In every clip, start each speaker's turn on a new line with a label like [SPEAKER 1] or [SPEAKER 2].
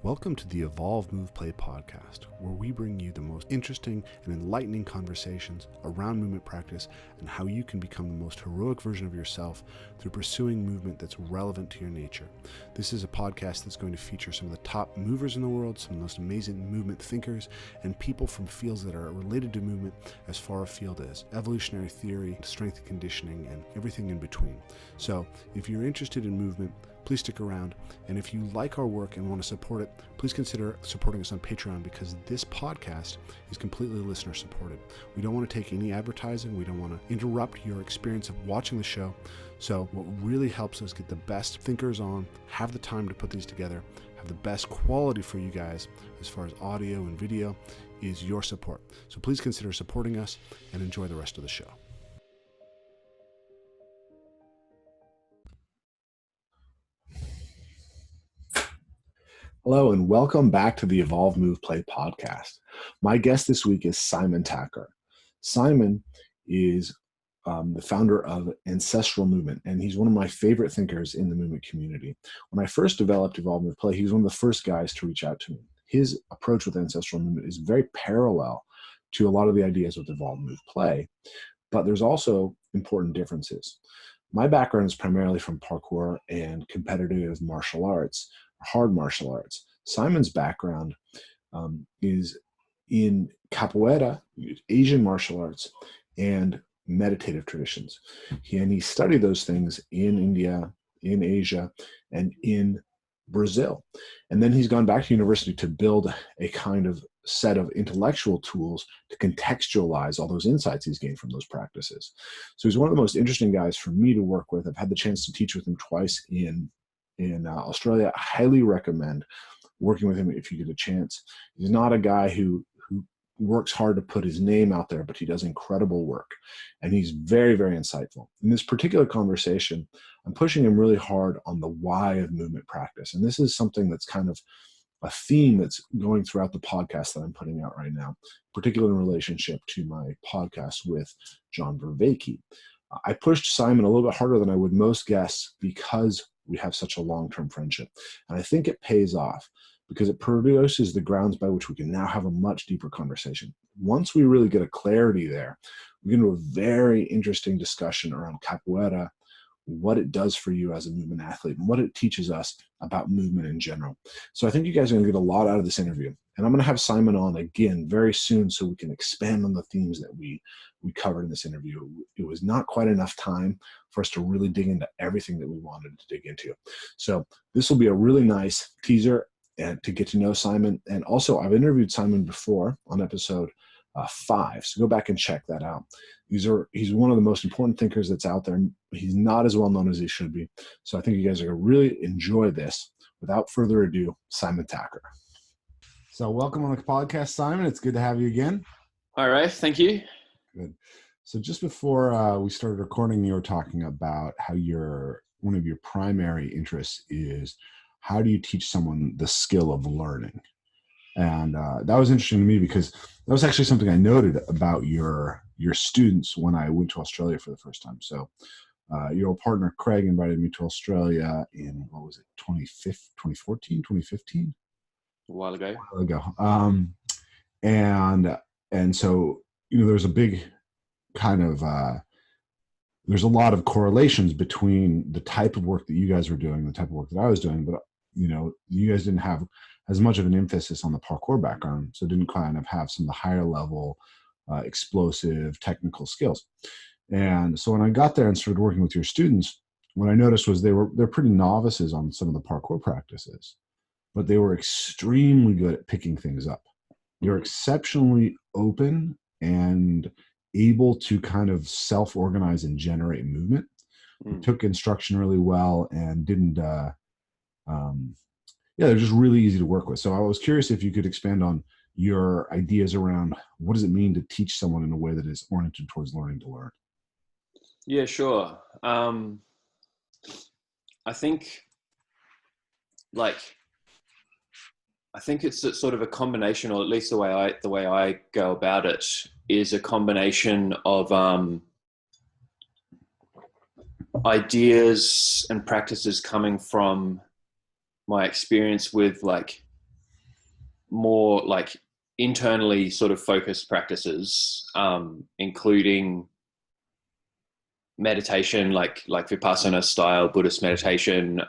[SPEAKER 1] Welcome to the Evolve, Move, Play podcast, where we bring you the most interesting and enlightening conversations around movement practice and how you can become the most heroic version of yourself through pursuing movement that's relevant to your nature. This is a podcast that's going to feature some of the top movers in the world, some of the most amazing movement thinkers, and people from fields that are related to movement as far afield as evolutionary theory, strength and conditioning, and everything in between. So if you're interested in movement, please stick around. And if you like our work and want to support it, please consider supporting us on Patreon, because this podcast is completely listener supported. We don't want to take any advertising. We don't want to interrupt your experience of watching the show. So what really helps us get the best thinkers on, have the time to put these together, have the best quality for you guys as far as audio and video, is your support. So please consider supporting us and enjoy the rest of the show. Hello, and welcome back to the Evolve, Move, Play podcast. My guest this week is Simon Thakur. Simon is the founder of Ancestral Movement, and he's one of my favorite thinkers in the movement community. When I first developed Evolve, Move, Play, he was one of the first guys to reach out to me. His approach with Ancestral Movement is very parallel to a lot of the ideas with Evolve, Move, Play, but there's also important differences. My background is primarily from parkour and competitive martial arts, hard martial arts. Simon's background is in Capoeira, Asian martial arts, and meditative traditions. He studied those things in India, in Asia, and in Brazil. And then he's gone back to university to build a kind of set of intellectual tools to contextualize all those insights he's gained from those practices. So he's one of the most interesting guys for me to work with. I've had the chance to teach with him twice in Australia. I highly recommend working with him if you get a chance. He's not a guy who works hard to put his name out there, but he does incredible work. And he's very, very insightful. In this particular conversation, I'm pushing him really hard on the why of movement practice. And this is something that's kind of a theme that's going throughout the podcast that I'm putting out right now, particularly in relationship to my podcast with John Vervaeke. I pushed Simon a little bit harder than I would most guests because we have such a long-term friendship. And I think it pays off because it produces the grounds by which we can now have a much deeper conversation. Once we really get a clarity there, we get into a very interesting discussion around capoeira, what it does for you as a movement athlete, and what it teaches us about movement in general. So I think you guys are going to get a lot out of this interview. And I'm going to have Simon on again very soon so we can expand on the themes that we covered in this interview. It was not quite enough time for us to really dig into everything that we wanted to dig into. So this will be a really nice teaser and to get to know Simon. And also, I've interviewed Simon before on episode 5, so go back and check that out. He's one of the most important thinkers that's out there. He's not as well known as he should be. So I think you guys are going to really enjoy this. Without further ado, Simon Thakur. So welcome on the podcast, Simon. It's good to have you again.
[SPEAKER 2] Hi, Rafe. Thank you.
[SPEAKER 1] Good. So just before we started recording, you were talking about how one of your primary interests is how do you teach someone the skill of learning? And that was interesting to me because that was actually something I noted about your students when I went to Australia for the first time. So your old partner, Craig, invited me to Australia in, 2014, 2015?
[SPEAKER 2] A while ago.
[SPEAKER 1] And so, there's a big kind of, there's a lot of correlations between the type of work that you guys were doing, the type of work that I was doing, but, you guys didn't have as much of an emphasis on the parkour background, so didn't kind of have some of the higher level, explosive technical skills. And so when I got there and started working with your students, what I noticed was they're pretty novices on some of the parkour practices, but they were extremely good at picking things up. You're exceptionally open and able to kind of self-organize and generate movement. You took instruction really well and didn't, they're just really easy to work with. So I was curious if you could expand on your ideas around what does it mean to teach someone in a way that is oriented towards learning to learn?
[SPEAKER 2] Yeah, sure. I think it's sort of a combination, or at least the way I go about it is a combination of ideas and practices coming from my experience with more like internally sort of focused practices, including meditation, like Vipassana style Buddhist meditation,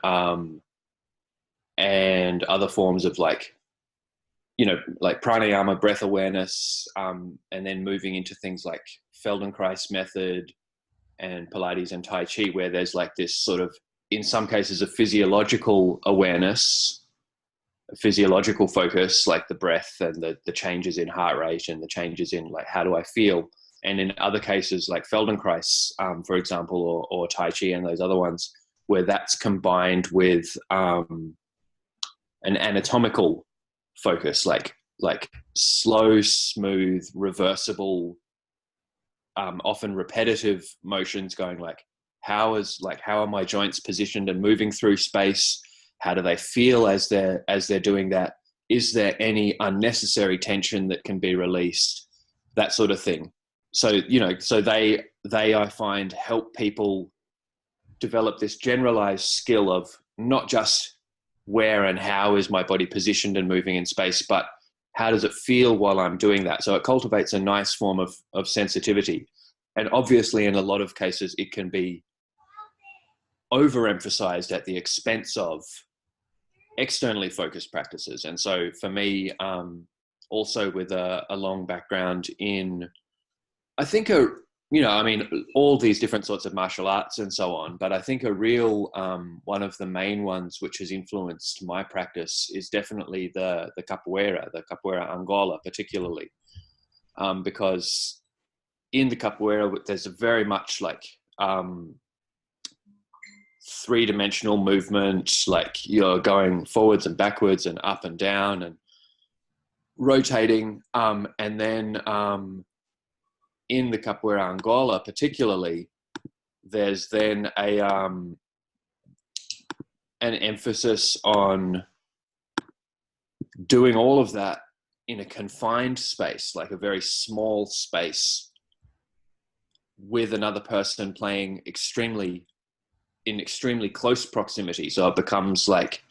[SPEAKER 2] and other forms of like, like pranayama, breath awareness, and then moving into things like Feldenkrais method and Pilates and Tai Chi, where there's like this sort of, in some cases, a physiological awareness, a physiological focus, like the breath and the changes in heart rate and the changes in like, how do I feel? And in other cases, like Feldenkrais, for example, or Tai Chi and those other ones, where that's combined with an anatomical focus, like slow, smooth, reversible, often repetitive motions, going like, how are my joints positioned and moving through space? How do they feel as they're doing that? Is there any unnecessary tension that can be released? That sort of thing. So, so they I find help people develop this generalized skill of not just where and how is my body positioned and moving in space, but how does it feel while I'm doing that? So it cultivates a nice form of sensitivity. And obviously, in a lot of cases, it can be overemphasized at the expense of externally focused practices. And so for me, also with a long background in, I think, all these different sorts of martial arts and so on, but I think a real, one of the main ones which has influenced my practice is definitely the Capoeira Angola particularly, because in the Capoeira, there's a very much like three-dimensional movement, like you're going forwards and backwards and up and down and rotating. And then in the Capoeira Angola particularly, there's then an emphasis on doing all of that in a confined space, like a very small space, with another person playing in extremely close proximity. So it becomes like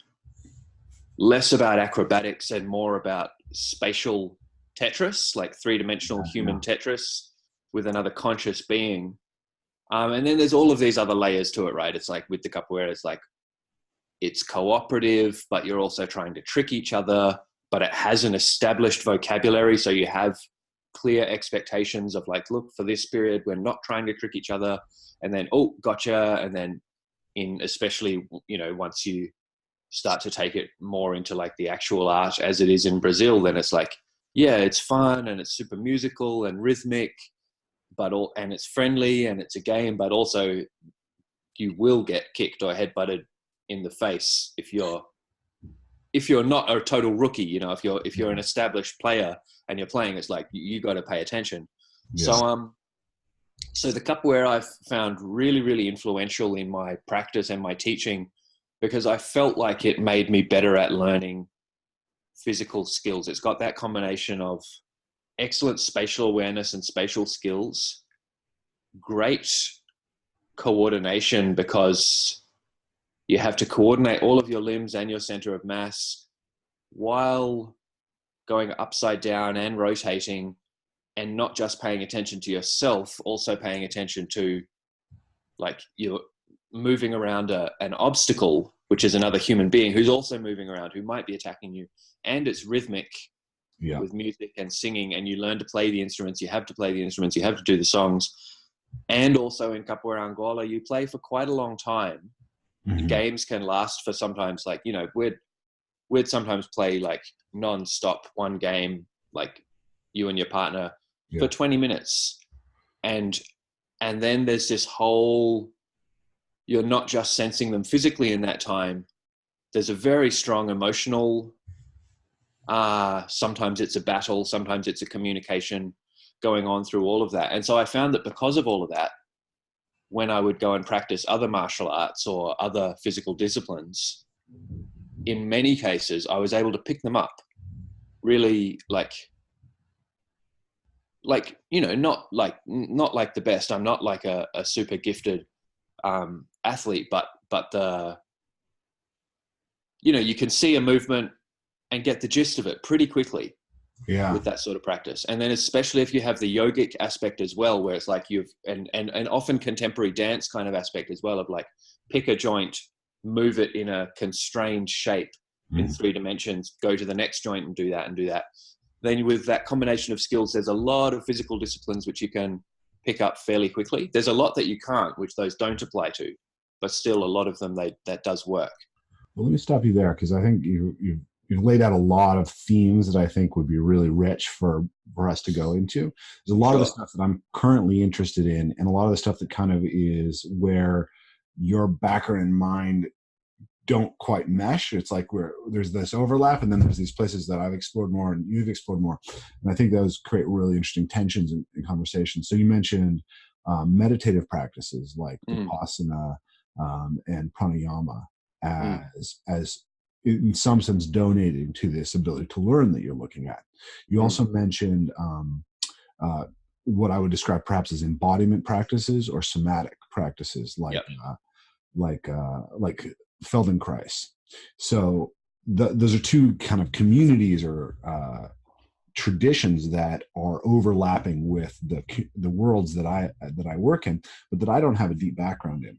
[SPEAKER 2] less about acrobatics and more about spatial Tetris, like three-dimensional human Tetris with another conscious being. And then there's all of these other layers to it, right? It's like with the Capoeira, it's like, it's cooperative, but you're also trying to trick each other, but it has an established vocabulary. So you have clear expectations of like, look, for this period, we're not trying to trick each other. And then, oh, gotcha. And then especially, once you start to take it more into like the actual art as it is in Brazil, then it's like, yeah, it's fun and it's super musical and rhythmic, and it's friendly and it's a game, but also you will get kicked or headbutted in the face if you're not a total rookie. If you're an established player and you're playing, it's like you got to pay attention. Yes. So the Capoeira I've found really, really influential in my practice and my teaching, because I felt like it made me better at learning physical skills. It's got that combination of excellent spatial awareness and spatial skills, great coordination, because you have to coordinate all of your limbs and your center of mass while going upside down and rotating, and not just paying attention to yourself, also paying attention to like you're moving around an obstacle, which is another human being who's also moving around, who might be attacking you. And it's rhythmic with music and singing, and you learn to play the instruments. You have to play the instruments. You have to do the songs. And also in Capoeira Angola, you play for quite a long time. Mm-hmm. Games can last for sometimes like, we'd sometimes play like non-stop one game, like you and your partner for 20 minutes. And then there's this whole, you're not just sensing them physically in that time. There's a very strong emotional, sometimes it's a battle, sometimes it's a communication going on through all of that. And so I found that because of all of that, when I would go and practice other martial arts or other physical disciplines, in many cases, I was able to pick them up really not like the best. I'm not like a super gifted athlete, but you can see a movement and get the gist of it pretty quickly
[SPEAKER 1] Yeah.
[SPEAKER 2] with that sort of practice. And then especially if you have the yogic aspect as well, where it's like and often contemporary dance kind of aspect as well, of like pick a joint, move it in a constrained shape in 3 dimensions, go to the next joint and do that and do that. Then with that combination of skills, there's a lot of physical disciplines which you can pick up fairly quickly. There's a lot that you can't, which those don't apply to, but still a lot of them, that does work.
[SPEAKER 1] Well, let me stop you there, because I think you've laid out a lot of themes that I think would be really rich for us to go into. There's a lot of the stuff that I'm currently interested in, and a lot of the stuff that kind of is where your background and mind don't quite mesh. It's like there's this overlap, and then there's these places that I've explored more and you've explored more. And I think those create really interesting tensions in conversation. So you mentioned meditative practices like Vipassana and pranayama as in some sense donating to this ability to learn that you're looking at. You also mentioned what I would describe perhaps as embodiment practices or somatic practices, like Feldenkrais. So those are two kind of communities or traditions that are overlapping with the worlds that I work in, but that I don't have a deep background in.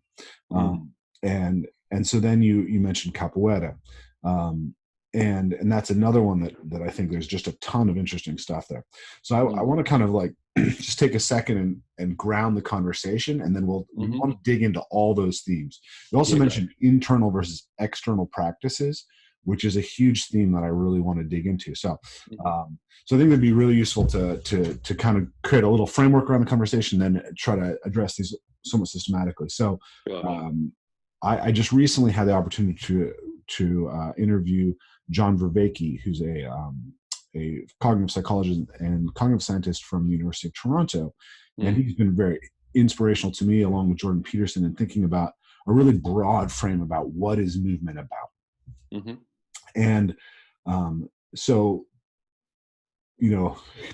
[SPEAKER 1] And so then you mentioned Capoeira, and that's another one that I think there's just a ton of interesting stuff there. So I want to kind of like just take a second and ground the conversation, and then we want to dig into all those themes. You also mentioned internal versus external practices, which is a huge theme that I really want to dig into. So, so I think it'd be really useful to kind of create a little framework around the conversation, then try to address these somewhat systematically. So, I just recently had the opportunity to interview John Vervaeke, who's a cognitive psychologist and cognitive scientist from the University of Toronto, and he's been very inspirational to me, along with Jordan Peterson, in thinking about a really broad frame about what is movement about. And so,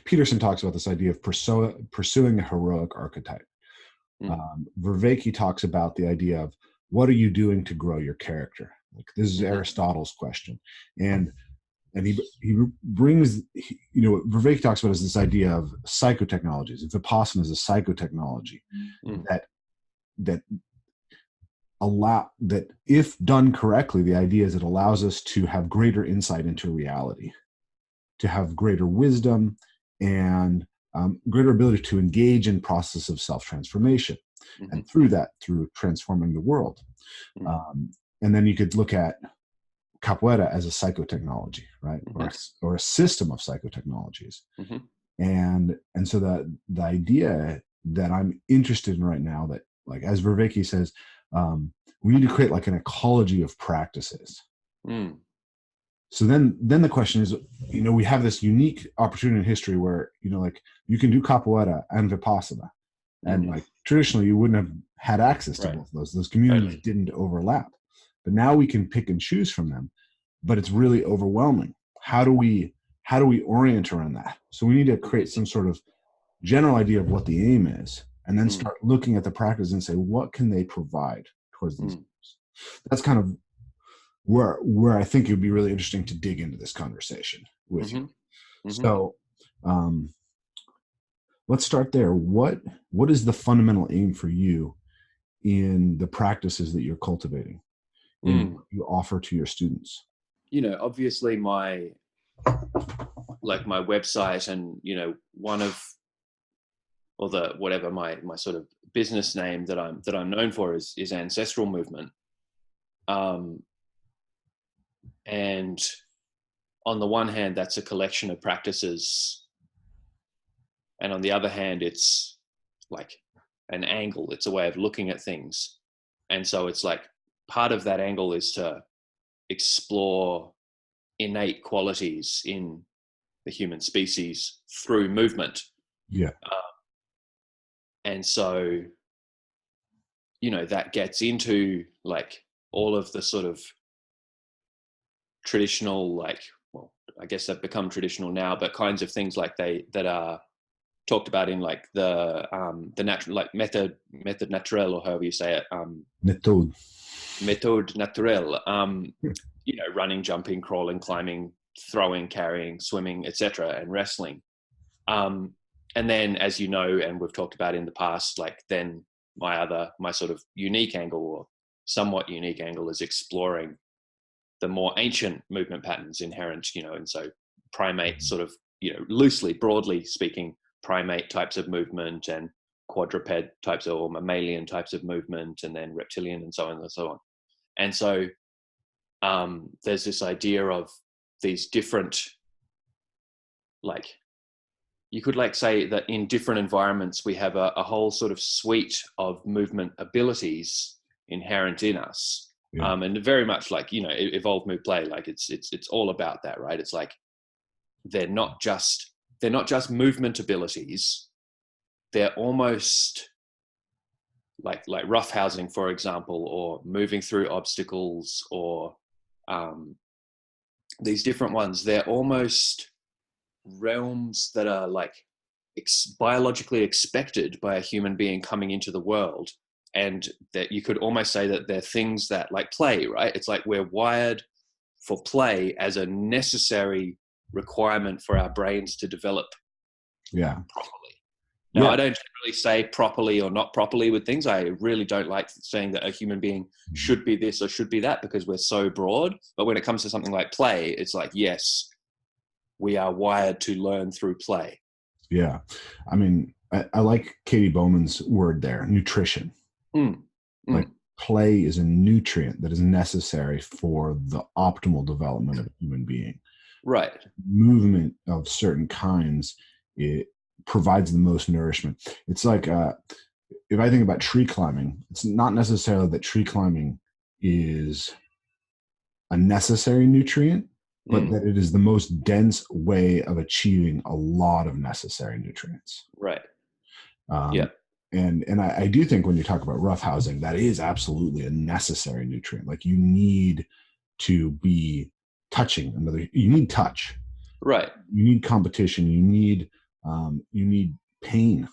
[SPEAKER 1] Peterson talks about this idea of pursuing a heroic archetype. Vervaeke talks about the idea of what are you doing to grow your character? Like, this is Aristotle's question, and he brings, Vervaeke talks about this idea of psychotechnologies. Vipassana is a psychotechnology that if done correctly, the idea is it allows us to have greater insight into reality, to have greater wisdom, and greater ability to engage in process of self-transformation. And through transforming the world. And then you could look at Capoeira as a psychotechnology, right? Or a system of psychotechnologies. And so the idea that I'm interested in right now, that, like, as Vervaeke says, we need to create like an ecology of practices. So then the question is, we have this unique opportunity in history where, like, you can do Capoeira and Vipassana. And like traditionally, you wouldn't have had access to both of those. Those communities didn't overlap. But now we can pick and choose from them. But it's really overwhelming. How do we orient around that? So we need to create some sort of general idea of what the aim is, and then start looking at the practice and say, what can they provide towards these aims? That's kind of where I think it would be really interesting to dig into this conversation with you. So let's start there. What is the fundamental aim for you in the practices that you're cultivating and what you offer to your students?
[SPEAKER 2] Obviously my website and, my sort of business name that I'm known for is Ancestral Movement. And on the one hand, that's a collection of practices. And on the other hand, it's like an angle. It's a way of looking at things. And so it's like part of that angle is to explore innate qualities in the human species through movement. And so, that gets into like all of the sort of traditional, I guess they've become traditional now, but kinds of things like that are talked about in like the natural, like method naturelle, or however you say it. Méthode naturelle. Running, jumping, crawling, climbing, throwing, carrying, swimming, etc., and wrestling. And then, as you know, and we've talked about in the past, like then my sort of unique angle, or somewhat unique angle, is exploring the more ancient movement patterns inherent, and so primate sort of, loosely, broadly speaking, primate types of movement, and quadruped types or mammalian types of movement, and then reptilian, and so on and so on. And so there's this idea of these different, like, you could say that in different environments, we have a whole sort of suite of movement abilities inherent in us.
[SPEAKER 1] Yeah.
[SPEAKER 2] And very much evolve, move, play, it's all about that, right? It's like, they're not just movement abilities. They're almost like roughhousing, for example, or moving through obstacles, or these different ones. They're almost realms that are biologically expected by a human being coming into the world, and that you could almost say that they're things that, like play, right? It's like we're wired for play as a necessary requirement for our brains to develop properly. Now, I don't generally say properly or not properly with things. I really don't like saying that a human being should be this or should be that, because we're so broad. But when it comes to something like play, it's like, yes, we are wired to learn through play.
[SPEAKER 1] Yeah. I mean, I like Katie Bowman's word there, nutrition. Like, play is a nutrient that is necessary for the optimal development of a human being.
[SPEAKER 2] Right.
[SPEAKER 1] Movement of certain kinds, it provides the most nourishment. It's like, if I think about tree climbing, it's not necessarily that tree climbing is a necessary nutrient, but that it is the most dense way of achieving a lot of necessary nutrients.
[SPEAKER 2] Right.
[SPEAKER 1] And I do think when you talk about roughhousing, that is absolutely a necessary nutrient. Like, you need to be touching another. You need touch.
[SPEAKER 2] Right.
[SPEAKER 1] You need competition. You need pain,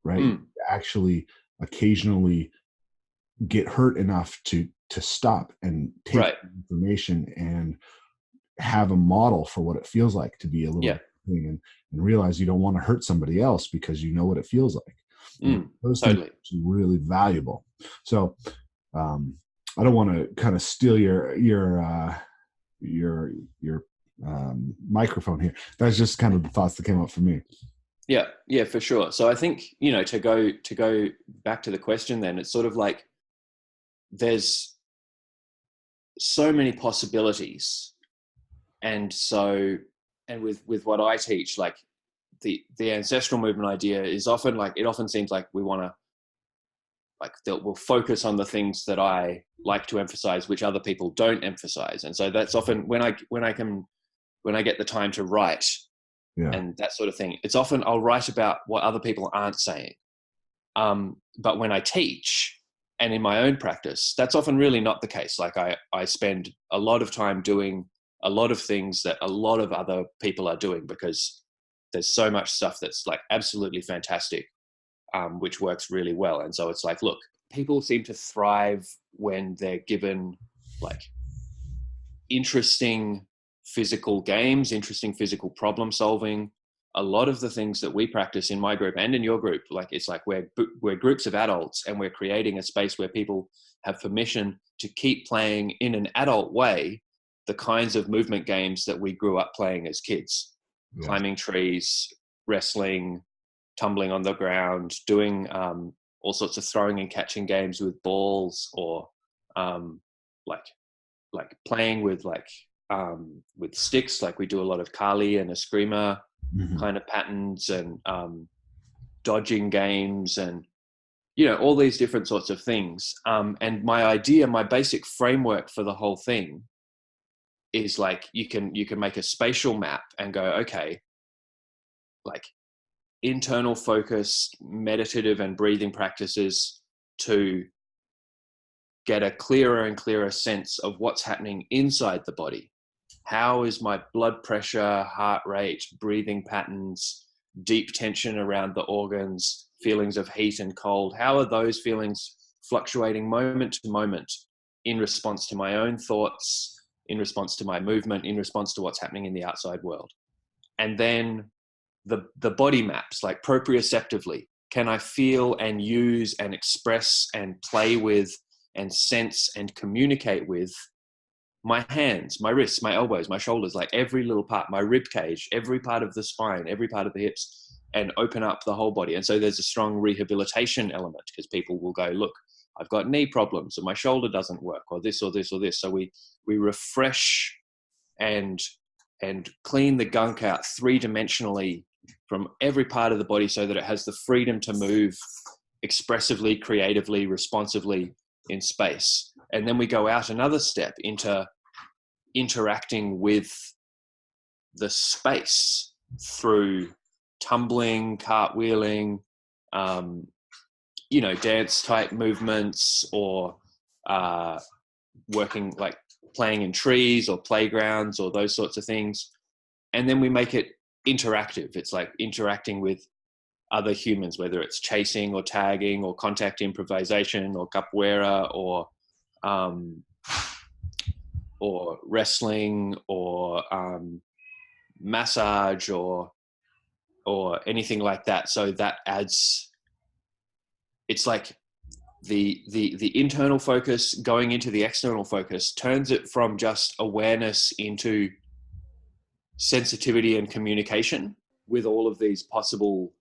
[SPEAKER 1] right? Actually, occasionally get hurt enough to stop and take information and have a model for what it feels like to be a little thing, and realize you don't want to hurt somebody else because you know what it feels like. Those things are really valuable. So I don't want to kind of steal your microphone here. That's just kind of the thoughts that came up for me.
[SPEAKER 2] Yeah, for sure. So I think, to go back to the question, then it's sort of like, there's so many possibilities. And with what I teach, like the ancestral movement idea is often it often seems like we want to, we'll focus on the things that I like to emphasize, which other people don't emphasize. And so that's often when I get the time to write and that sort of thing, it's often I'll write about what other people aren't saying. But when I teach and in my own practice, that's often really not the case. Like I spend a lot of time doing a lot of things that a lot of other people are doing, because there's so much stuff that's absolutely fantastic, which works really well. And so it's like, look, people seem to thrive when they're given interesting physical games, interesting physical problem solving. A lot of the things that we practice in my group and in your group, it's like we're groups of adults, and we're creating a space where people have permission to keep playing in an adult way the kinds of movement games that we grew up playing as kids. Climbing trees, wrestling, tumbling on the ground, doing all sorts of throwing and catching games with balls, or playing with sticks. Like we do a lot of Kali and Eskrima kind of patterns, and dodging games, and all these different sorts of things. And my basic framework for the whole thing is you can make a spatial map and go, okay, internal focus, meditative and breathing practices to get a clearer and clearer sense of what's happening inside the body. How is my blood pressure, heart rate, breathing patterns, deep tension around the organs, feelings of heat and cold? How are those feelings fluctuating moment to moment in response to my own thoughts, in response to my movement, in response to what's happening in the outside world. And then the body maps, like proprioceptively, can I feel and use and express and play with and sense and communicate with my hands, my wrists, my elbows, my shoulders, like every little part, my rib cage, every part of the spine, every part of the hips, and open up the whole body. And so there's a strong rehabilitation element, because people will go, look, I've got knee problems, or my shoulder doesn't work, or this or this or this. So we refresh and clean the gunk out three-dimensionally from every part of the body, so that it has the freedom to move expressively, creatively, responsively in space. And then we go out another step into interacting with the space through tumbling, cartwheeling, dance type movements, or working, like playing in trees or playgrounds or those sorts of things. And then we make it interactive. It's like interacting with other humans, whether it's chasing or tagging or contact improvisation or capoeira or wrestling or massage or anything like that. So that adds, it's like the internal focus going into the external focus turns it from just awareness into sensitivity and communication with all of these possible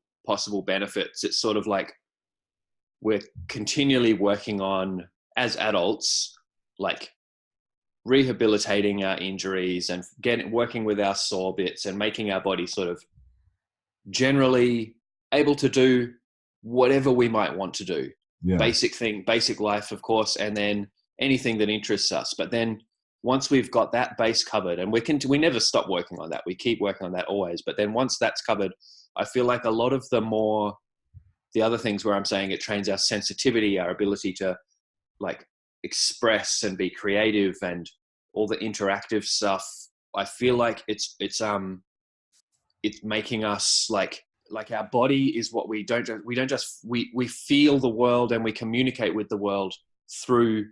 [SPEAKER 2] benefits. It's sort of like we're continually working on, as adults, like rehabilitating our injuries and working with our sore bits and making our body sort of generally able to do whatever we might want to do. Yeah. Basic life, of course, and then anything that interests us. But then once we've got that base covered, and we never stop working on that, we keep working on that always. But then once that's covered, I feel like a lot of the other things where I'm saying it trains our sensitivity, our ability to like express and be creative and all the interactive stuff. I feel like it's making us like our body is what we feel the world, and we communicate with the world through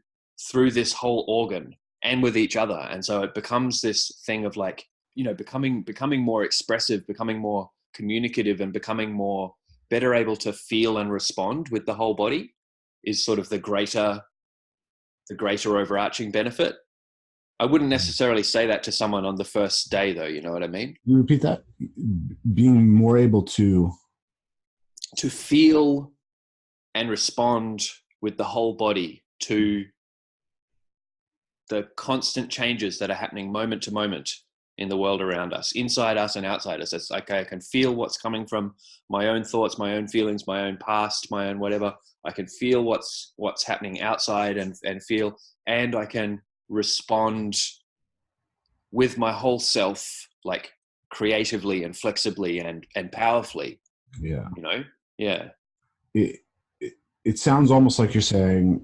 [SPEAKER 2] this whole organ and with each other. And so it becomes this thing of like, becoming more expressive, becoming more communicative, and becoming more better able to feel and respond with the whole body is sort of the greater overarching benefit. I wouldn't necessarily say that to someone on the first day, though. You know what I mean?
[SPEAKER 1] You repeat that? Being more able to
[SPEAKER 2] feel and respond with the whole body to the constant changes that are happening moment to moment in the world around us, inside us and outside us. It's like I can feel what's coming from my own thoughts, my own feelings, my own past, my own whatever. I can feel what's happening outside and feel, and I can respond with my whole self, like creatively and flexibly and powerfully.
[SPEAKER 1] Yeah.
[SPEAKER 2] Yeah.
[SPEAKER 1] It sounds almost like you're saying,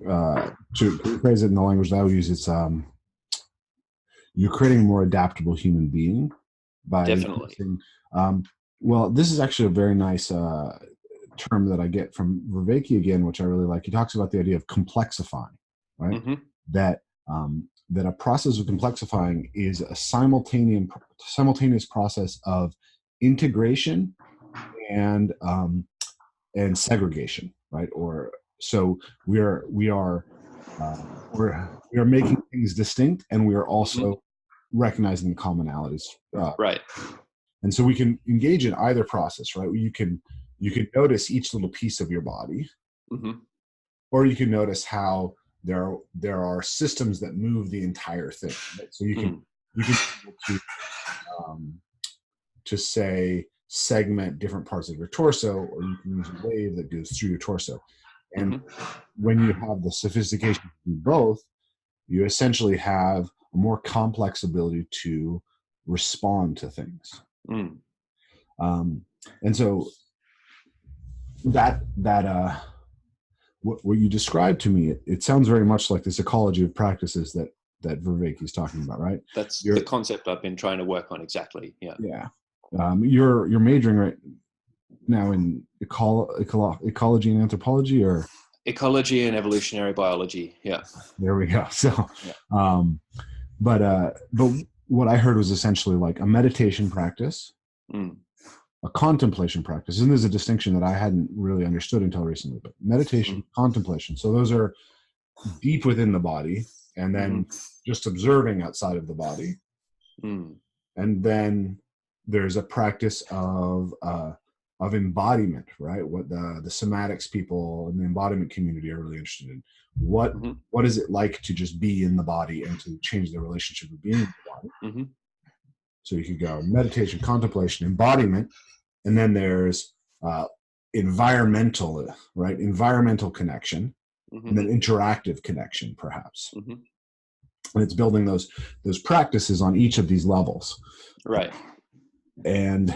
[SPEAKER 1] to phrase it in the language that I would use, it's you're creating a more adaptable human being by
[SPEAKER 2] definitely.
[SPEAKER 1] Well, this is actually a very nice term that I get from Rafe again, which I really like. He talks about the idea of complexifying, right? Mm-hmm. That a process of complexifying is a simultaneous process of integration and segregation, right? Or so we are making things distinct, and we are also recognizing the commonalities,
[SPEAKER 2] right?
[SPEAKER 1] And so we can engage in either process, right? You can notice each little piece of your body, or you can notice how there are systems that move the entire thing. Right? So you can be able to say segment different parts of your torso, or you can use a wave that goes through your torso. And when you have the sophistication to do both, you essentially have a more complex ability to respond to things. And so that what you described to me, it sounds very much like this ecology of practices that Vivek is talking about, right?
[SPEAKER 2] That's the concept I've been trying to work on. Exactly. Yeah.
[SPEAKER 1] Yeah. You're majoring right now in ecology and anthropology, or
[SPEAKER 2] ecology and evolutionary biology. Yeah.
[SPEAKER 1] There we go. So, but what I heard was essentially like a meditation practice,
[SPEAKER 2] Mm.
[SPEAKER 1] a contemplation practice. And there's a distinction that I hadn't really understood until recently, but meditation,
[SPEAKER 2] Mm.
[SPEAKER 1] contemplation. So those are deep within the body, and then
[SPEAKER 2] Mm-hmm.
[SPEAKER 1] just observing outside of the body.
[SPEAKER 2] Mm.
[SPEAKER 1] And then there's a practice of embodiment, right? What the somatics people in the embodiment community are really interested in.
[SPEAKER 2] Mm-hmm.
[SPEAKER 1] What is it like to just be in the body and to change the relationship of being in the body?
[SPEAKER 2] Mm-hmm.
[SPEAKER 1] So you could go meditation, contemplation, embodiment, and then there's uh, environmental, right? Environmental connection, and then
[SPEAKER 2] Mm-hmm.
[SPEAKER 1] interactive connection, perhaps.
[SPEAKER 2] Mm-hmm.
[SPEAKER 1] And it's building those practices on each of these levels.
[SPEAKER 2] Right.
[SPEAKER 1] And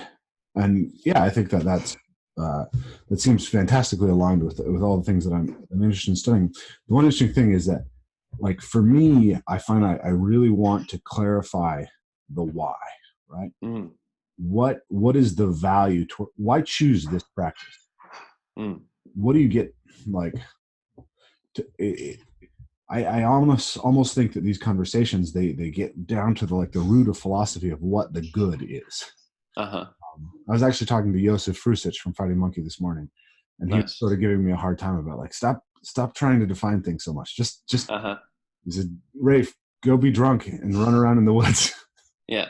[SPEAKER 1] yeah, I think that seems fantastically aligned with all the things that I'm interested in studying. The one interesting thing is that, like, for me, I find I really want to clarify the why, right?
[SPEAKER 2] Mm.
[SPEAKER 1] What is the value to, why choose this practice?
[SPEAKER 2] Mm.
[SPEAKER 1] What do you get, like, I almost think that these conversations, they get down to the root of philosophy of what the good is.
[SPEAKER 2] Uh-huh.
[SPEAKER 1] I was actually talking to Josef Frusic from Fighting Monkey this morning, and he was
[SPEAKER 2] Nice.
[SPEAKER 1] sort of giving me a hard time about, like, stop trying to define things so much. Just
[SPEAKER 2] Uh-huh.
[SPEAKER 1] he said, Rafe, go be drunk and run around in the woods.
[SPEAKER 2] Yeah.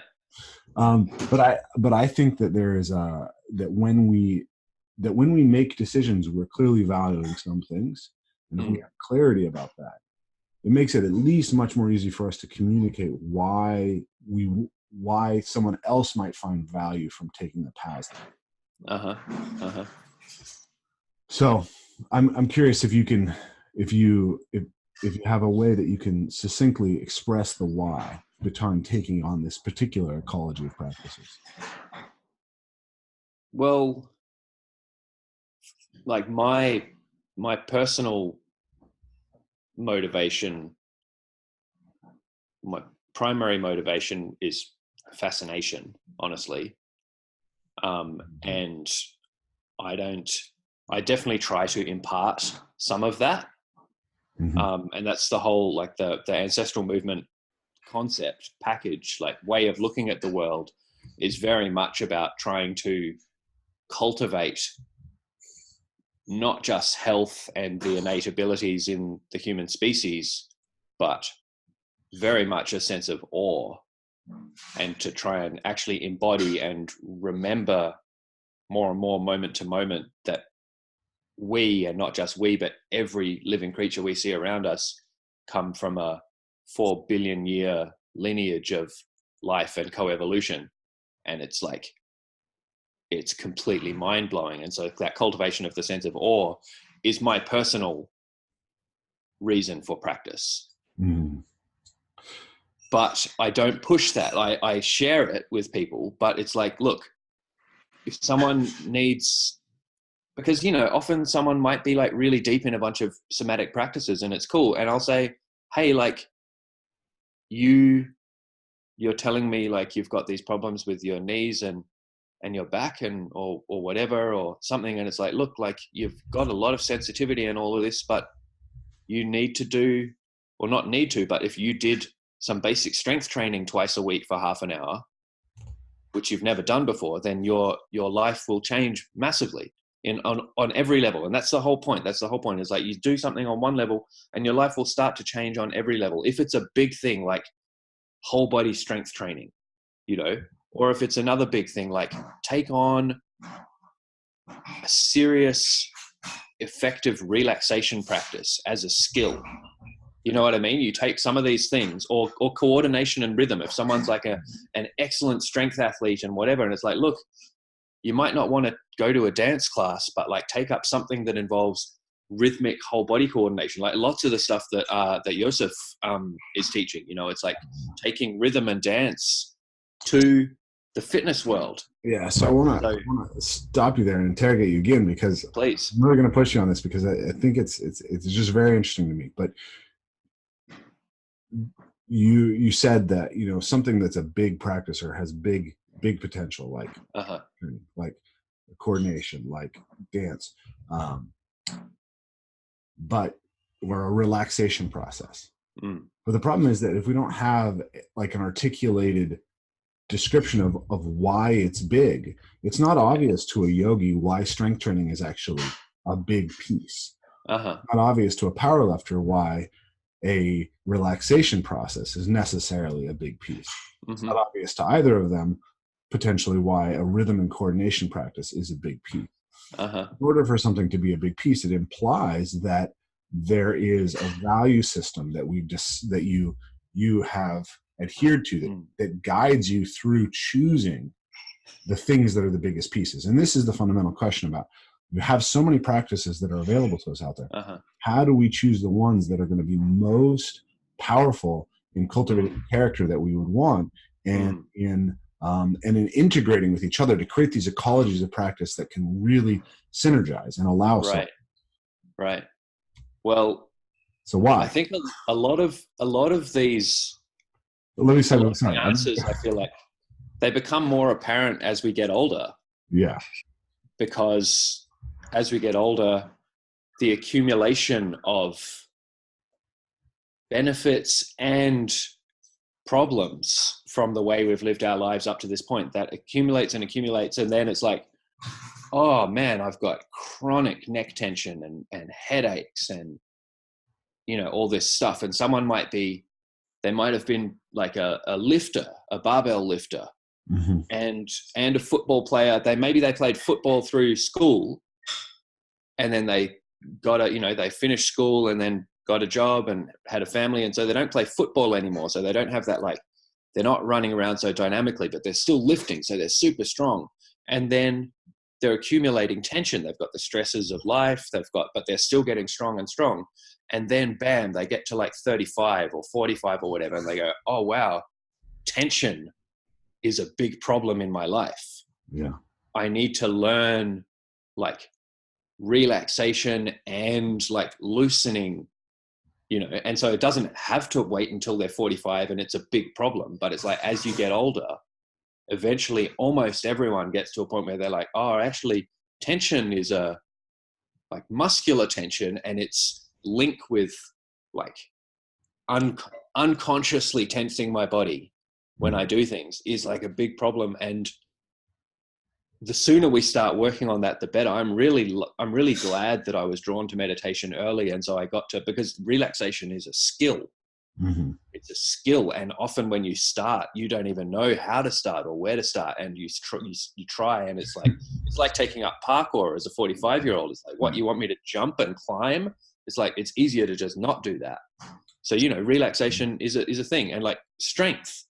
[SPEAKER 1] But I think that there is that when we make decisions, we're clearly valuing some things, and if we
[SPEAKER 2] Mm.
[SPEAKER 1] have clarity about that, it makes it at least much more easy for us to communicate why someone else might find value from taking the paths.
[SPEAKER 2] Uh-huh. Uh-huh.
[SPEAKER 1] So I'm curious if you can, if you have a way that you can succinctly express the why behind taking on this particular ecology of practices.
[SPEAKER 2] Well, like my personal motivation, my primary motivation is fascination, honestly. And I don't, I definitely try to impart some of that.
[SPEAKER 1] Mm-hmm.
[SPEAKER 2] And that's the whole, like the ancestral movement concept package, like way of looking at the world is very much about trying to cultivate not just health and the innate abilities in the human species, but very much a sense of awe, and to try and actually embody and remember more and more moment to moment that we, and not just we, but every living creature we see around us, come from a 4 billion year lineage of life and coevolution. And it's like, it's completely mind blowing. And so that cultivation of the sense of awe is my personal reason for practice.
[SPEAKER 1] Mm-hmm.
[SPEAKER 2] But I don't push that. I share it with people, but it's like, look, if someone needs, because, you know, often someone might be like really deep in a bunch of somatic practices and it's cool. And I'll say, hey, like you're telling me like you've got these problems with your knees and your back and or whatever or something. And it's like, look, like you've got a lot of sensitivity and all of this, but you need to do, or not need to, but if you did some basic strength training twice a week for half an hour, which you've never done before, then your life will change massively on every level. And that's the whole point. That's the whole point, is like you do something on one level and your life will start to change on every level. If it's a big thing like whole body strength training, you know, or if it's another big thing like take on a serious effective relaxation practice as a skill. You know what I mean? You take some of these things, or coordination and rhythm. If someone's like an excellent strength athlete and whatever, and it's like, look, you might not want to go to a dance class, but like take up something that involves rhythmic whole body coordination. Like lots of the stuff that that Josef is teaching. You know, it's like taking rhythm and dance to the fitness world.
[SPEAKER 1] Yeah, so I want to stop you there and interrogate you again, because
[SPEAKER 2] Please.
[SPEAKER 1] I'm really going to push you on this, because I think it's just very interesting to me. But you said that, you know, something that's a big practice or has big potential,
[SPEAKER 2] Uh-huh.
[SPEAKER 1] like coordination, like dance, but or a relaxation process.
[SPEAKER 2] Mm.
[SPEAKER 1] But the problem is that if we don't have like an articulated description of why it's big, it's not obvious to a yogi why strength training is actually a big piece.
[SPEAKER 2] Uh-huh.
[SPEAKER 1] Not obvious to a powerlifter why a relaxation process is necessarily a big piece. It's
[SPEAKER 2] Mm-hmm.
[SPEAKER 1] not obvious to either of them potentially why a rhythm and coordination practice is a big piece.
[SPEAKER 2] Uh-huh.
[SPEAKER 1] In order for something to be a big piece, it implies that there is a value system that that you have adhered to,
[SPEAKER 2] Mm.
[SPEAKER 1] that guides you through choosing the things that are the biggest pieces. And this is the fundamental question about, you have so many practices that are available to us out there.
[SPEAKER 2] Uh-huh.
[SPEAKER 1] How do we choose the ones that are going to be most powerful in cultivating the character that we would want, and in integrating with each other to create these ecologies of practice that can really synergize and allow us.
[SPEAKER 2] Right. Right. Well,
[SPEAKER 1] So why?
[SPEAKER 2] I think a lot of these,
[SPEAKER 1] Let me say,
[SPEAKER 2] a lot of
[SPEAKER 1] sorry.
[SPEAKER 2] the answers, I feel like they become more apparent as we get older,
[SPEAKER 1] Yeah.
[SPEAKER 2] because as we get older, the accumulation of benefits and problems from the way we've lived our lives up to this point, that accumulates and accumulates, and then it's like, oh man, I've got chronic neck tension and headaches and all this stuff. And they might have been like a lifter, a barbell lifter,
[SPEAKER 1] Mm-hmm.
[SPEAKER 2] and a football player. They played football through school, and then they they finished school and then got a job and had a family, and so they don't play football anymore. So they don't have that, like, they're not running around so dynamically, but they're still lifting, so they're super strong. And then they're accumulating tension. They've got the stresses of life. But they're still getting strong and strong. And then bam, they get to like 35 or 45 or whatever, and they go, oh wow, tension is a big problem in my life.
[SPEAKER 1] Yeah.
[SPEAKER 2] I need to learn like relaxation and like loosening, and so it doesn't have to wait until they're 45 and it's a big problem. But it's like, as you get older, eventually almost everyone gets to a point where they're like, oh, actually tension is like muscular tension, and it's linked with like unconsciously tensing my body when I do things is like a big problem. And the sooner we start working on that, the better. I'm really glad that I was drawn to meditation early. And so I got to, because relaxation is a skill.
[SPEAKER 1] Mm-hmm.
[SPEAKER 2] It's a skill. And often when you start, you don't even know how to start or where to start. And you try, and it's like taking up parkour as a 45-year-old. It's like, what, you want me to jump and climb? It's like, it's easier to just not do that. So, relaxation is a thing. And like strength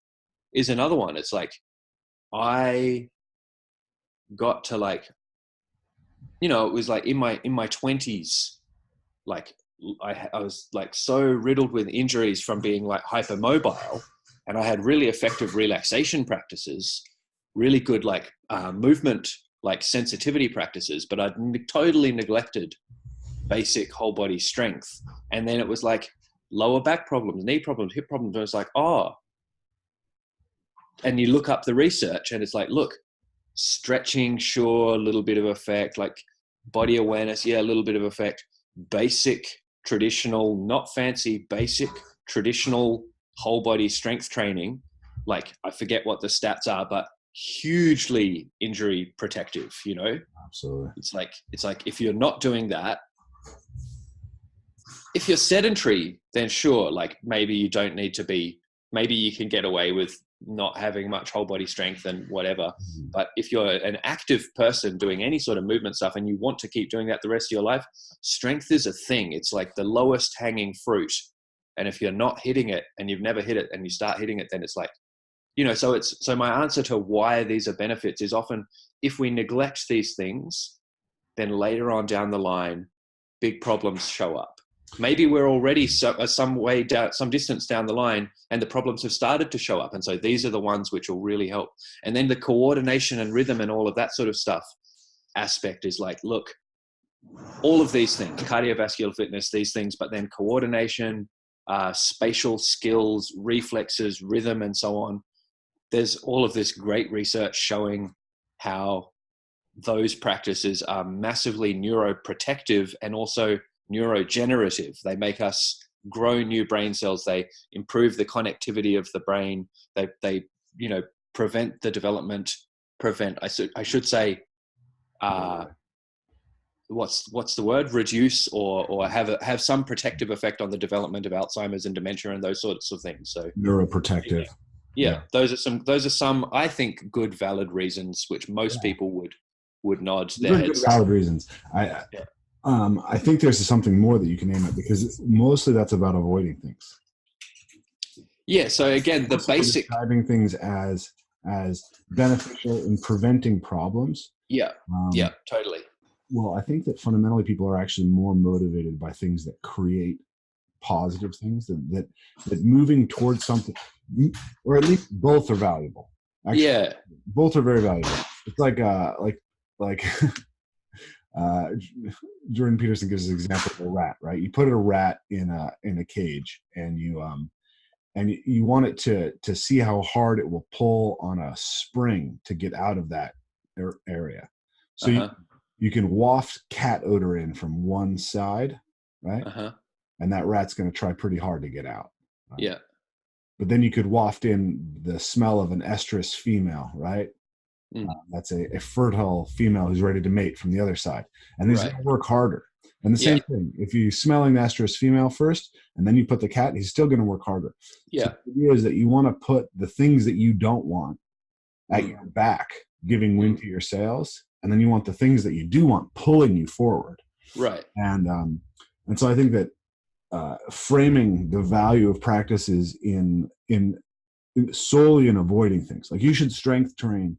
[SPEAKER 2] is another one. It's like, I got to like, it was like in my 20s, like I was like so riddled with injuries from being like hypermobile, and I had really effective relaxation practices, really good like movement, like sensitivity practices, but I'd totally neglected basic whole body strength. And then it was like lower back problems, knee problems, hip problems. And it's like, oh, and you look up the research and it's like, look, stretching, sure, a little bit of effect, like body awareness, yeah, a little bit of effect, basic, traditional, not fancy, basic, traditional whole body strength training, like I forget what the stats are, but hugely injury protective,
[SPEAKER 1] Absolutely.
[SPEAKER 2] It's like if you're not doing that, if you're sedentary, then sure, like maybe you don't need to be, maybe you can get away with not having much whole body strength and whatever. But if you're an active person doing any sort of movement stuff and you want to keep doing that the rest of your life, strength is a thing. It's like the lowest hanging fruit. And if you're not hitting it and you've never hit it and you start hitting it, then it's like, so my answer to why these are benefits is often, if we neglect these things, then later on down the line, big problems show up. Maybe we're already some way down, some distance down the line, and the problems have started to show up. And so these are the ones which will really help. And then the coordination and rhythm and all of that sort of stuff aspect is like, look, all of these things, cardiovascular fitness, these things, but then coordination, spatial skills, reflexes, rhythm, and so on. There's all of this great research showing how those practices are massively neuroprotective and also neurogenerative. They make us grow new brain cells, they improve the connectivity of the brain, they prevent the development, I should say, what's the word, reduce or have some protective effect on the development of Alzheimer's and dementia and those sorts of things. So
[SPEAKER 1] neuroprotective.
[SPEAKER 2] Yeah. Those are some I think good valid reasons which most people would nod their heads.
[SPEAKER 1] Good valid reasons. I think there's something more that you can name it, because mostly that's about avoiding things.
[SPEAKER 2] Yeah. So again, the basic
[SPEAKER 1] describing things as beneficial in preventing problems.
[SPEAKER 2] Yeah. Totally.
[SPEAKER 1] Well, I think that fundamentally people are actually more motivated by things that create positive things, that moving towards something, or at least both are valuable. Actually, both are very valuable. It's like Jordan Peterson gives an example of a rat, right? You put a rat in a cage, and you want it to see how hard it will pull on a spring to get out of that area. So you can waft cat odor in from one side, right? And that rat's going to try pretty hard to get out. Right?
[SPEAKER 2] Yeah.
[SPEAKER 1] But then you could waft in the smell of an estrus female, right? That's a fertile female who's ready to mate from the other side. And he's going to work harder. And the same thing, if you're smelling the estrus female first, and then you put the cat, he's still going to work harder.
[SPEAKER 2] Yeah.
[SPEAKER 1] So the idea is that you want to put the things that you don't want at your back, giving wind to your sails. And then you want the things that you do want pulling you forward.
[SPEAKER 2] Right.
[SPEAKER 1] And so I think that framing the value of practices in solely in avoiding things, like you should strength train,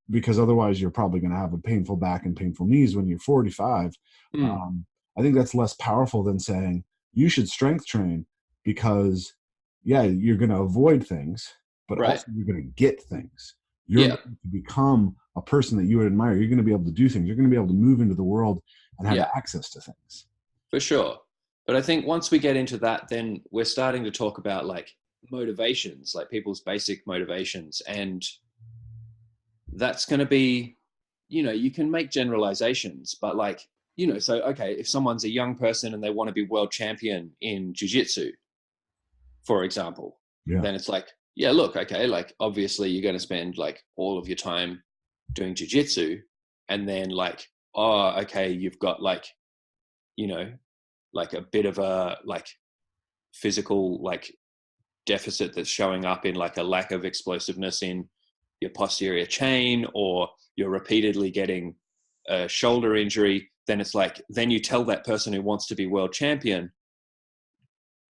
[SPEAKER 1] because otherwise you're probably going to have a painful back and painful knees when you're 45. I think that's less powerful than saying you should strength train because you're going to avoid things, but also you're going to get things. You're going to become a person that you would admire. You're going to be able to do things. You're going to be able to move into the world and have access to things.
[SPEAKER 2] For sure. But I think once we get into that, then we're starting to talk about like motivations, like people's basic motivations. And that's going to be, you can make generalizations, but like, so, okay, if someone's a young person and they want to be world champion in jiu-jitsu, for example, then it's like, look, okay, like obviously you're going to spend like all of your time doing jiu-jitsu, and then like, oh, okay, you've got like, like a bit of a like physical like deficit that's showing up in like a lack of explosiveness in your posterior chain, or you're repeatedly getting a shoulder injury. Then it's like, then you tell that person who wants to be world champion,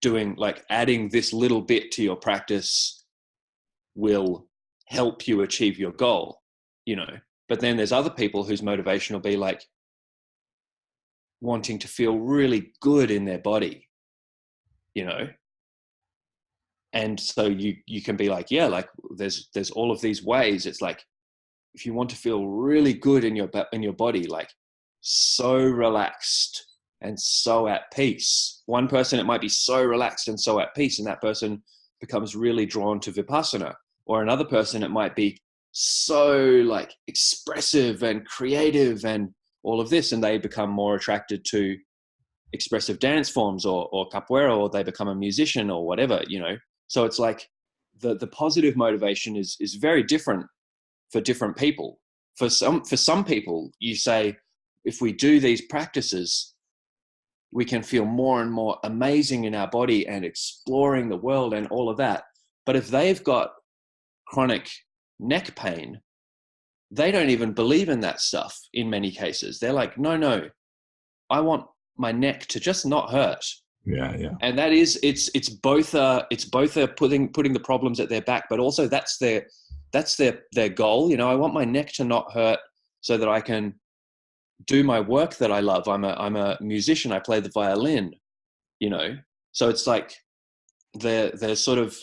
[SPEAKER 2] doing like adding this little bit to your practice will help you achieve your goal, but then there's other people whose motivation will be like wanting to feel really good in their body, and so you can be like, like there's all of these ways. It's like, if you want to feel really good in your body, like so relaxed and so at peace. One person, it might be so relaxed and so at peace, and that person becomes really drawn to Vipassana. Or another person, it might be so like expressive and creative and all of this, and they become more attracted to expressive dance forms or Capoeira, or they become a musician or whatever, So it's like the positive motivation is very different for different people. For some people, you say, if we do these practices, we can feel more and more amazing in our body and exploring the world and all of that. But if they've got chronic neck pain, they don't even believe in that stuff in many cases. They're like, no, I want my neck to just not hurt.
[SPEAKER 1] Yeah.
[SPEAKER 2] And that is, it's both putting the problems at their back, but also that's their goal. I want my neck to not hurt so that I can do my work that I love. I'm a musician. I play the violin, so it's like they're sort of,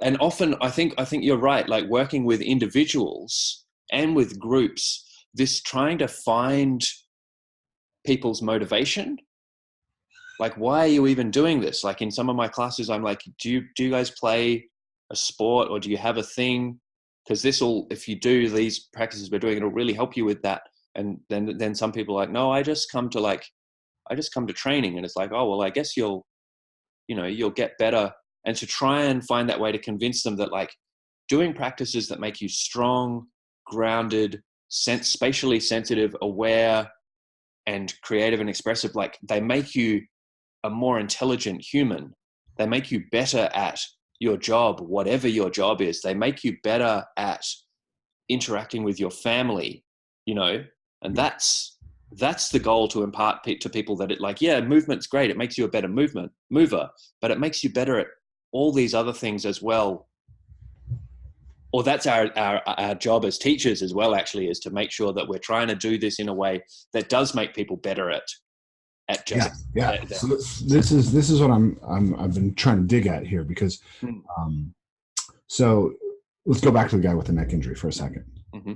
[SPEAKER 2] and often I think you're right. Like working with individuals and with groups, this trying to find people's motivation. Like, why are you even doing this? Like in some of my classes, I'm like, do you guys play a sport, or do you have a thing? Because if you do these practices we're doing, it'll really help you with that. And then some people are like, no, I just come to training. And it's like, oh, well, I guess you'll you'll get better. And to try and find that way to convince them that like doing practices that make you strong, grounded, spatially sensitive, aware, and creative and expressive, like they make you a more intelligent human. They make you better at your job, whatever your job is. They make you better at interacting with your family, and that's the goal, to impart to people that it like, yeah, movement's great. It makes you a better mover, but it makes you better at all these other things as well. Or that's our job as teachers as well, actually, is to make sure that we're trying to do this in a way that does make people better at just
[SPEAKER 1] So this is what I've been trying to dig at here, because so let's go back to the guy with the neck injury for a second.
[SPEAKER 2] Mm-hmm.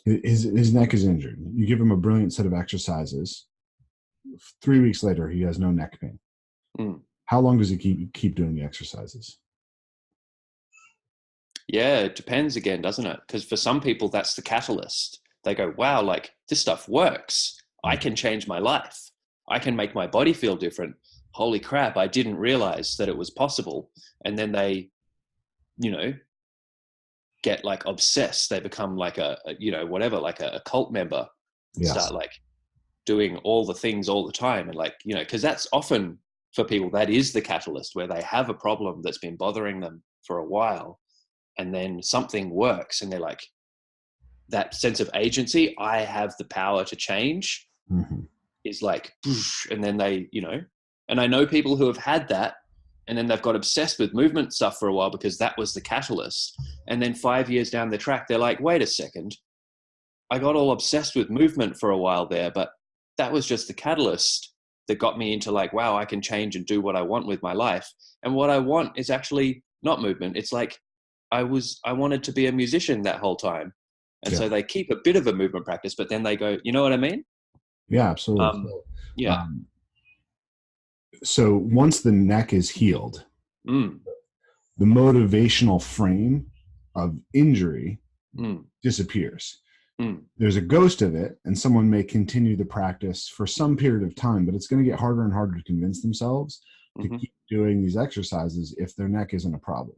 [SPEAKER 1] His neck is injured. You give him a brilliant set of exercises. 3 weeks later, he has no neck pain. How long does he keep doing the exercises?
[SPEAKER 2] Yeah, it depends again, doesn't it? Because for some people, that's the catalyst. They go, wow, like this stuff works. I can change my life. I can make my body feel different. Holy crap, I didn't realize that it was possible. And then they, get like obsessed. They become like like a cult member.
[SPEAKER 1] Yes.
[SPEAKER 2] Start like doing all the things all the time. And like, because that's often for people, that is the catalyst, where they have a problem that's been bothering them for a while. And then something works and they're like, that sense of agency, I have the power to change, is like, and then they, and I know people who have had that and then they've got obsessed with movement stuff for a while because that was the catalyst. And then 5 years down the track, they're like, wait a second, I got all obsessed with movement for a while there, but that was just the catalyst that got me into like, wow, I can change and do what I want with my life. And what I want is actually not movement. It's like, I wanted to be a musician that whole time. And so they keep a bit of a movement practice, but then they go, you know what I mean?
[SPEAKER 1] Yeah, absolutely. So once the neck is healed, the motivational frame of injury disappears. There's a ghost of it, and someone may continue the practice for some period of time, but it's going to get harder and harder to convince themselves to keep doing these exercises if their neck isn't a problem.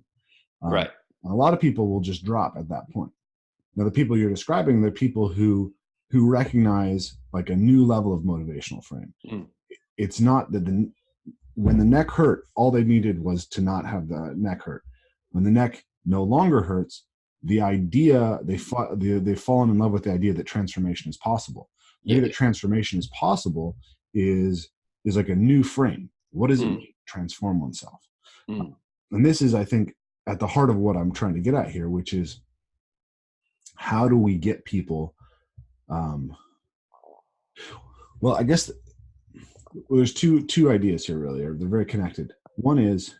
[SPEAKER 2] Right.
[SPEAKER 1] A lot of people will just drop at that point. Now, the people you're describing, they're people who recognize like a new level of motivational frame. It's not that when the neck hurt, all they needed was to not have the neck hurt. When the neck no longer hurts, the idea they've fallen in love with the idea that transformation is possible. The idea that transformation is possible is like a new frame. What does it mean to transform oneself? And this is, I think, at the heart of what I'm trying to get at here, which is how do we get people? Well, I guess there's two ideas here, really. They're very connected. One is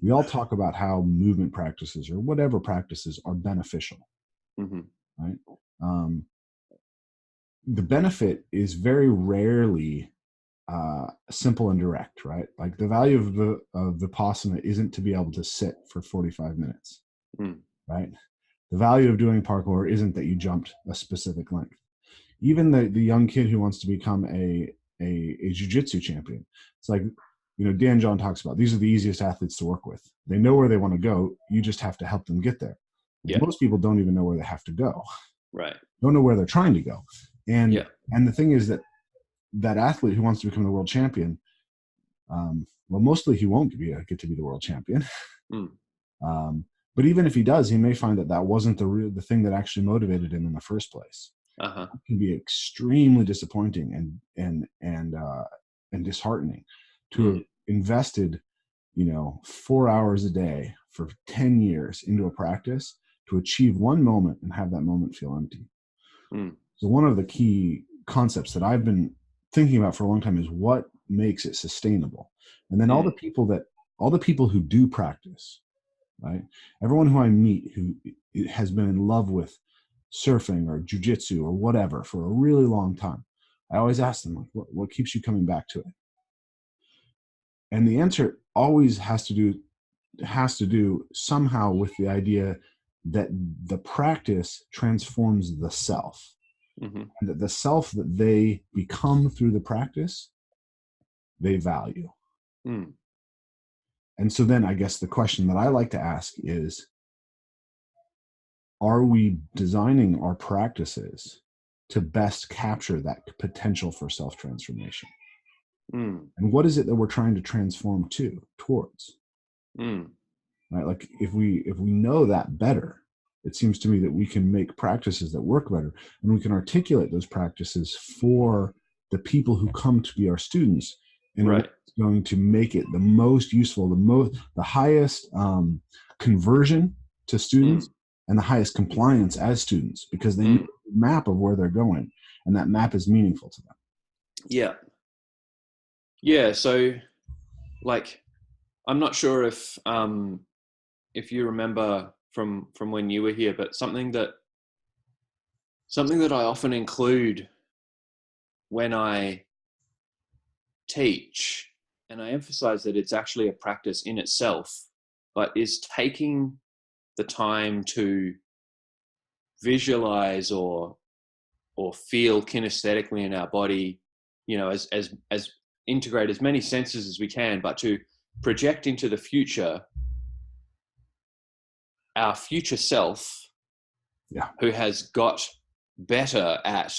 [SPEAKER 1] we all talk about how movement practices or whatever practices are beneficial, right? The benefit is very rarely simple and direct, right? Like the value of Vipassana isn't to be able to sit for 45 minutes, right? The value of doing parkour isn't that you jumped a specific length. Even the young kid who wants to become a jiu-jitsu champion, it's like, Dan John talks about, these are the easiest athletes to work with. They know where they want to go. You just have to help them get there. Most people don't even know where they have to go.
[SPEAKER 2] Right.
[SPEAKER 1] Don't know where they're trying to go. And the thing is that athlete who wants to become the world champion, well, mostly he won't get to be the world champion. But even if he does, he may find that wasn't the thing that actually motivated him in the first place. It can be extremely disappointing and disheartening to have invested, 4 hours a day for 10 years into a practice to achieve one moment and have that moment feel empty. So one of the key concepts that I've been thinking about for a long time is what makes it sustainable. And then all the people who do practice, right? Everyone who I meet who has been in love with surfing or jujitsu or whatever for a really long time, I always ask them, like, what keeps you coming back to it? And the answer always has to do somehow with the idea that the practice transforms the self, and that the self that they become through the practice, they value.
[SPEAKER 2] Mm.
[SPEAKER 1] And so then I guess the question that I like to ask is, are we designing our practices to best capture that potential for self-transformation?
[SPEAKER 2] Mm.
[SPEAKER 1] And what is it that we're trying to transform towards?
[SPEAKER 2] Mm.
[SPEAKER 1] Right? Like if we know that better, it seems to me that we can make practices that work better, and we can articulate those practices for the people who come to be our students in a way
[SPEAKER 2] Right.
[SPEAKER 1] that's going to make it the most useful, the highest conversion to students,
[SPEAKER 2] Mm.
[SPEAKER 1] and the highest compliance as students, because they know
[SPEAKER 2] Mm.
[SPEAKER 1] the map of where they're going, and that map is meaningful to them.
[SPEAKER 2] Yeah. Yeah. So, like, I'm not sure if you remember from when you were here, but something that I often include when I teach, and I emphasize that it's actually a practice in itself, but is taking the time to visualize or feel kinesthetically in our body, as integrate as many senses as we can, but to project into the future our future self
[SPEAKER 1] Yeah.
[SPEAKER 2] who has got better at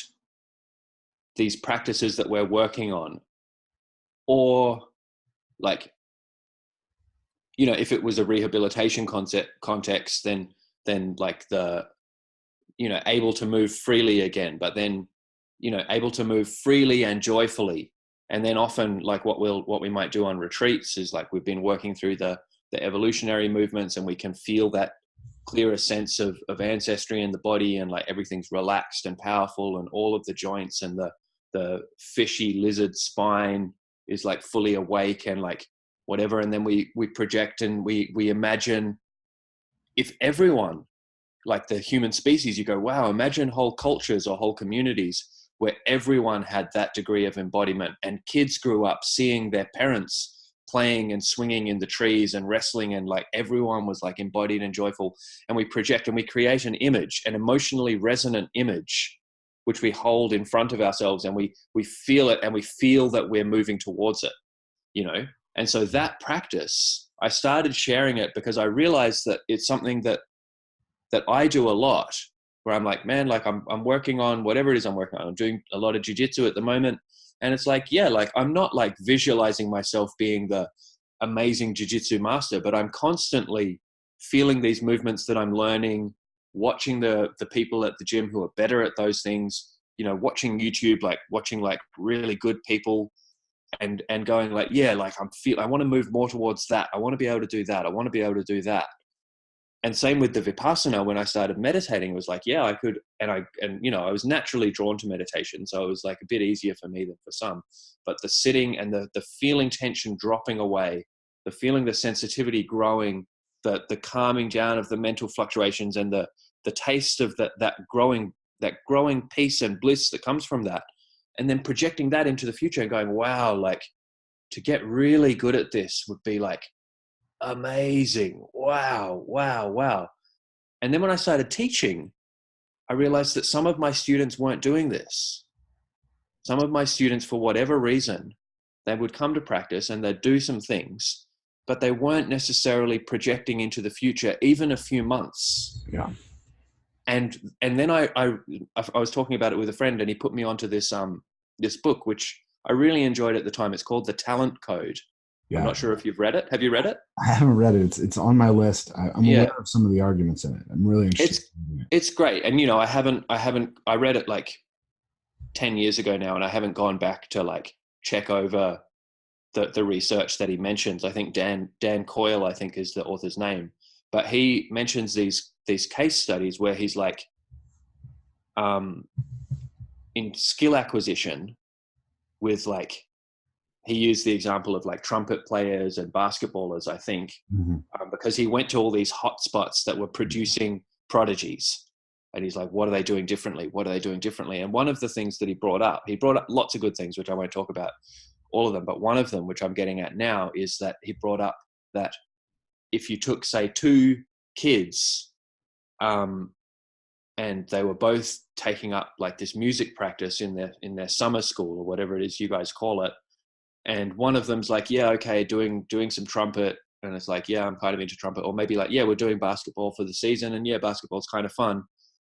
[SPEAKER 2] these practices that we're working on. Or, like, if it was a rehabilitation context, then like able to move freely again, but then able to move freely and joyfully. And then often, like, what we might do on retreats is, like, we've been working through the evolutionary movements, and we can feel that clearer sense of ancestry in the body, and like everything's relaxed and powerful, and all of the joints and the fishy lizard spine is like fully awake, and like whatever. And then we project, and we imagine, if everyone, like the human species, you go, wow, imagine whole cultures or whole communities where everyone had that degree of embodiment, and kids grew up seeing their parents playing and swinging in the trees and wrestling, and like everyone was like embodied and joyful. And we project and we create an image, an emotionally resonant image, which we hold in front of ourselves, and we feel it, and we feel that we're moving towards it. And so that practice, I started sharing it because I realized that it's something that I do a lot, where I'm like, man, like I'm working on whatever it is I'm working on. I'm doing a lot of jiu-jitsu at the moment. And it's like, yeah, like I'm not like visualizing myself being the amazing jiu-jitsu master, but I'm constantly feeling these movements that I'm learning, watching the people at the gym who are better at those things, watching YouTube, like watching like really good people, and going like, yeah, like I want to move more towards that. I want to be able to do that. I want to be able to do that. And same with the Vipassana. When I started meditating, it was like, yeah, I could, and I was naturally drawn to meditation. So it was like a bit easier for me than for some, but the sitting and the feeling tension dropping away, the feeling the sensitivity growing, the calming down of the mental fluctuations, and the taste of that growing peace and bliss that comes from that. And then projecting that into the future and going, wow, like to get really good at this would be like amazing. Wow, wow, wow. And then when I started teaching, I realized that some of my students weren't doing this. Some of my students, for whatever reason, they would come to practice and they'd do some things, but they weren't necessarily projecting into the future, even a few months.
[SPEAKER 1] Yeah.
[SPEAKER 2] And then I was talking about it with a friend, and he put me onto this book, which I really enjoyed at the time. It's called The Talent Code. I'm
[SPEAKER 1] Yeah.
[SPEAKER 2] not sure if you've read it. Have you read it?
[SPEAKER 1] I haven't read it. It's on my list. I'm
[SPEAKER 2] Yeah.
[SPEAKER 1] aware of some of the arguments in it. I'm really interested in it.
[SPEAKER 2] It's great. And I read it like 10 years ago now, and I haven't gone back to like check over the research that he mentions. I think Dan Coyle, I think, is the author's name, but he mentions these case studies where he's like, in skill acquisition, with like, he used the example of like trumpet players and basketballers, I think,
[SPEAKER 1] Mm-hmm.
[SPEAKER 2] because he went to all these hot spots that were producing prodigies. And he's like, what are they doing differently? What are they doing differently? And one of the things that he brought up lots of good things, which I won't talk about all of them, but one of them, which I'm getting at now, is that he brought up that if you took, say, two kids, and they were both taking up like this music practice in their summer school, or whatever it is you guys call it, And one of them's like, yeah, okay, doing some trumpet. And it's like, yeah, I'm kind of into trumpet. Or maybe like, yeah, we're doing basketball for the season, and yeah, basketball's kind of fun.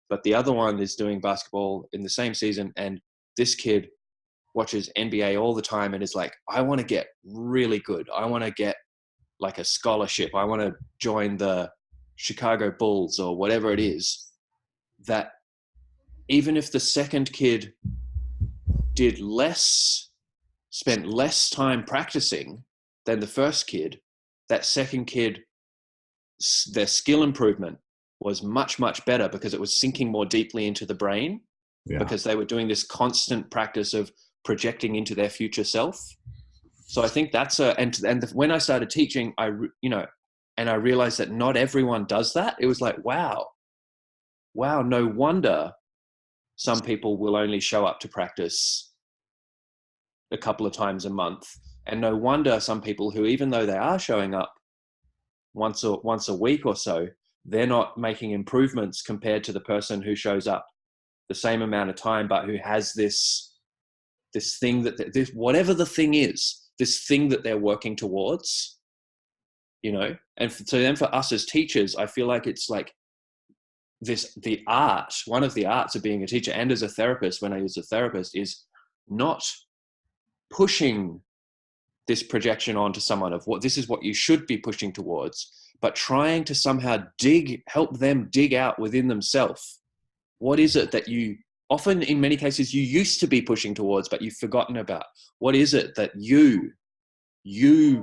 [SPEAKER 2] But the other one is doing basketball in the same season, and this kid watches NBA all the time and is like, I want to get really good. I want to get like a scholarship. I want to join the Chicago Bulls or whatever it is. That even if the second kid spent less time practicing than the first kid, that second kid, their skill improvement was much, much better because it was sinking more deeply into the brain, because they were doing this constant practice of projecting into their future self. So I think that's when I started teaching, and I realized that not everyone does that. It was like, wow, no wonder some people will only show up to practice a couple of times a month. And no wonder some people who, even though they are showing up once a week or so, they're not making improvements compared to the person who shows up the same amount of time, but who has this thing this whatever the thing is, this thing that they're working towards, And so then for us as teachers, I feel like it's like one of the arts of being a teacher and as a therapist, when I use a therapist, is not pushing this projection onto someone of what this is what you should be pushing towards, but trying to somehow help them dig out within themselves. What is it that you often, in many cases, you used to be pushing towards, but you've forgotten about? What is it that you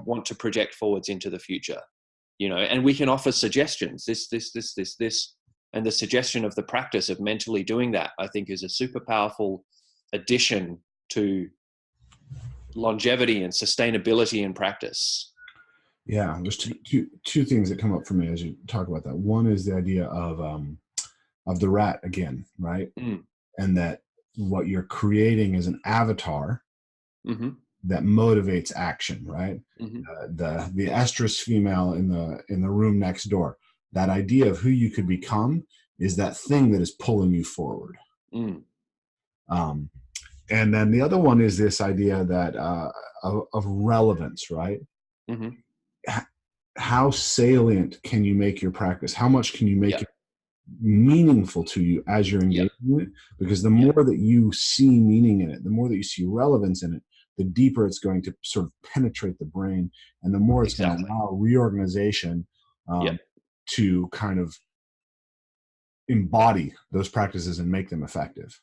[SPEAKER 2] want to project forwards into the future? And we can offer suggestions, this. And the suggestion of the practice of mentally doing that, I think, is a super powerful addition to longevity and sustainability in practice.
[SPEAKER 1] Yeah, there's two things that come up for me as you talk about that. One is the idea of the rat again, right? And that what you're creating is an avatar that motivates action, right? The estrus female in the room next door. That idea of who you could become is that thing that is pulling you forward. And then the other one is this idea that of relevance, right? How salient can you make your practice? How much can you make it meaningful to you as you're engaging in it? Because the more that you see meaning in it, the more that you see relevance in it, the deeper it's going to sort of penetrate the brain, and the more it's going to allow reorganization to kind of embody those practices and make them effective.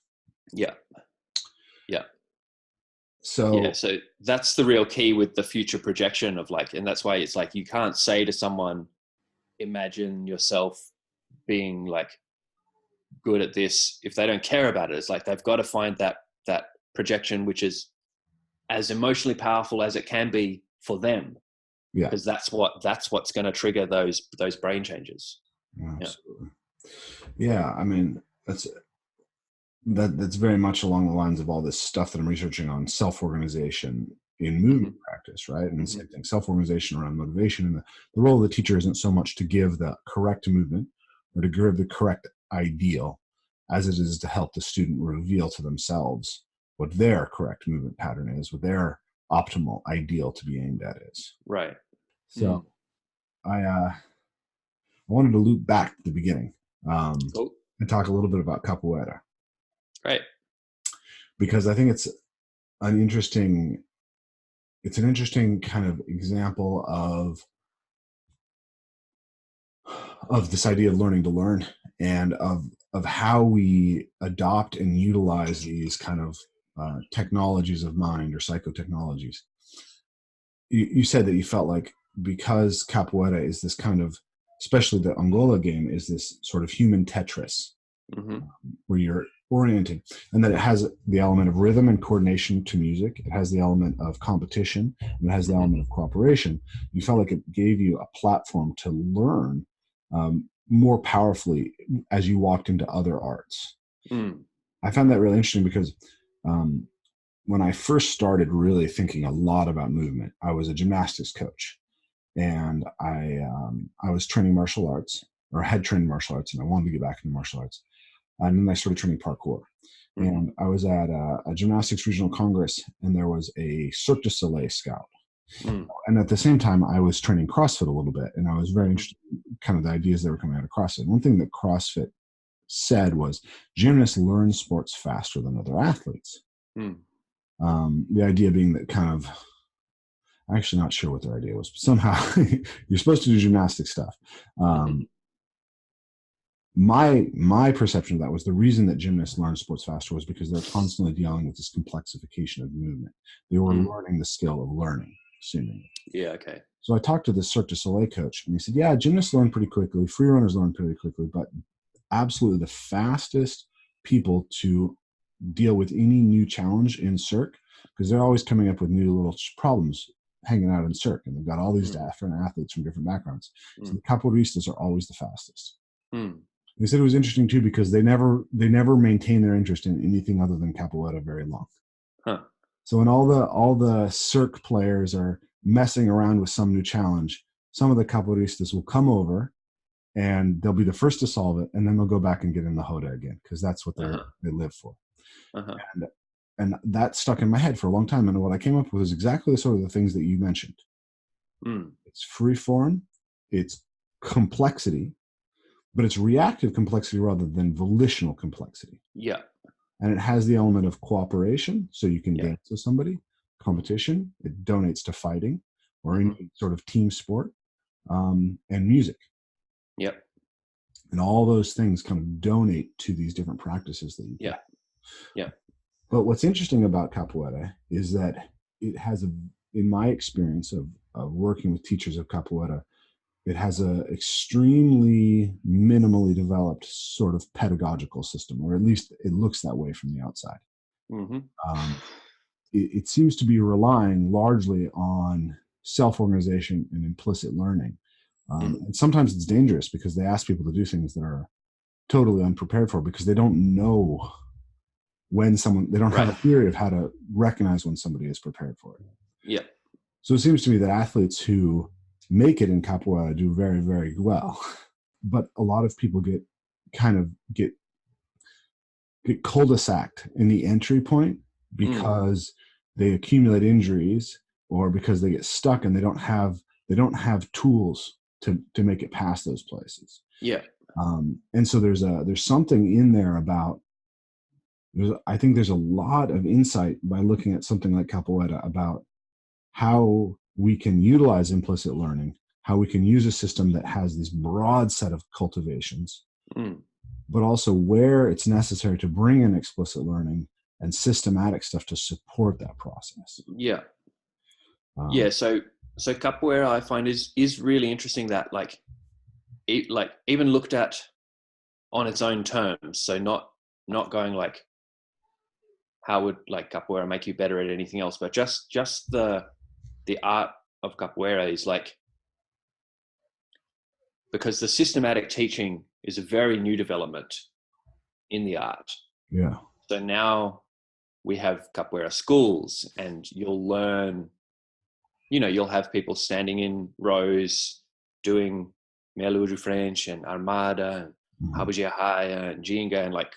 [SPEAKER 1] So
[SPEAKER 2] that's the real key with the future projection of and that's why it's like, you can't say to someone, imagine yourself being good at this, if they don't care about it. It's like they've got to find that projection which is as emotionally powerful as it can be for them, because that's what's going to trigger those brain changes.
[SPEAKER 1] Absolutely. I mean, that's very much along the lines of all this stuff that I'm researching on self-organization in movement practice, right? And the same thing, self-organization around motivation. And the role of the teacher isn't so much to give the correct movement or to give the correct ideal as it is to help the student reveal to themselves what their correct movement pattern is, what their optimal ideal to be aimed at is.
[SPEAKER 2] Right.
[SPEAKER 1] So I wanted to loop back to the beginning and talk a little bit about Capoeira.
[SPEAKER 2] Right.
[SPEAKER 1] Because I think it's an interesting kind of example of this idea of learning to learn, and of how we adopt and utilize these kind of technologies of mind or psychotechnologies. You said that you felt like because Capoeira is this kind of, especially the Angola game, is this sort of human Tetris, where you're oriented, and that it has the element of rhythm and coordination to music. It has the element of competition, and it has the element of cooperation. You felt like it gave you a platform to learn more powerfully as you walked into other arts. I found that really interesting because when I first started really thinking a lot about movement, I was a gymnastics coach, and I was training martial arts, or had trained martial arts, and I wanted to get back into martial arts. And then I started training parkour.
[SPEAKER 2] Mm-hmm.
[SPEAKER 1] And I was at a gymnastics regional congress, and there was a Cirque du Soleil scout.
[SPEAKER 2] Mm.
[SPEAKER 1] And at the same time, I was training CrossFit a little bit, and I was very
[SPEAKER 2] Mm-hmm.
[SPEAKER 1] interested in kind of the ideas that were coming out of CrossFit. One thing that CrossFit said was gymnasts learn sports faster than other athletes.
[SPEAKER 2] Mm.
[SPEAKER 1] The idea being that kind of, I'm actually not sure what their idea was, but somehow you're supposed to do gymnastic stuff.
[SPEAKER 2] Mm-hmm.
[SPEAKER 1] My perception of that was the reason that gymnasts learn sports faster was because they're constantly dealing with this complexification of movement. They were
[SPEAKER 2] Mm.
[SPEAKER 1] learning the skill of learning, seemingly.
[SPEAKER 2] Yeah. Okay.
[SPEAKER 1] So I talked to the Cirque du Soleil coach, and he said, yeah, gymnasts learn pretty quickly, free runners learn pretty quickly, but absolutely the fastest people to deal with any new challenge in Cirque, because they're always coming up with new little problems hanging out in Cirque, and they've got all these different athletes from different backgrounds. So the capoeiristas are always the fastest.
[SPEAKER 2] Mm.
[SPEAKER 1] They said it was interesting too because they never maintain their interest in anything other than capoeira very long.
[SPEAKER 2] Huh.
[SPEAKER 1] So when all the Cirque players are messing around with some new challenge, some of the capoeiristas will come over and they'll be the first to solve it, and then they'll go back and get in the Hoda again because that's what they live for.
[SPEAKER 2] Uh-huh.
[SPEAKER 1] And that stuck in my head for a long time. And what I came up with is exactly the sort of the things that you mentioned.
[SPEAKER 2] Mm.
[SPEAKER 1] It's free form, it's complexity, but it's reactive complexity rather than volitional complexity.
[SPEAKER 2] Yeah.
[SPEAKER 1] And it has the element of cooperation, so you can
[SPEAKER 2] Yeah.
[SPEAKER 1] dance with somebody, competition, it donates to fighting or any sort of team sport, and music.
[SPEAKER 2] Yep.
[SPEAKER 1] And all those things kind of donate to these different practices that you
[SPEAKER 2] Yeah. Yeah.
[SPEAKER 1] But what's interesting about capoeira is that it has in my experience of working with teachers of capoeira, it has a extremely minimally developed sort of pedagogical system, or at least it looks that way from the outside.
[SPEAKER 2] Mm-hmm.
[SPEAKER 1] It seems to be relying largely on self-organization and implicit learning. And sometimes it's dangerous because they ask people to do things that are totally unprepared for because they don't know they don't have a theory of how to recognize when somebody is prepared for it.
[SPEAKER 2] Yeah.
[SPEAKER 1] So it seems to me that athletes who make it in capoeira do very, very well. But a lot of people get cul-de-saced in the entry point because they accumulate injuries or because they get stuck and they don't have tools to make it past those places.
[SPEAKER 2] Yeah.
[SPEAKER 1] And so there's something in there about, I think there's a lot of insight by looking at something like capoeira about how we can utilize implicit learning, how we can use a system that has this broad set of cultivations, but also where it's necessary to bring in explicit learning and systematic stuff to support that process.
[SPEAKER 2] Yeah. Yeah. So capoeira I find is really interesting that like even looked at on its own terms. So not going like, how would like capoeira make you better at anything else, but just the art of capoeira is like, because the systematic teaching is a very new development in the art.
[SPEAKER 1] Yeah.
[SPEAKER 2] So now we have capoeira schools, and you'll learn, you'll have people standing in rows doing Melu de French and Armada and Habajia Haya and Jinga, and like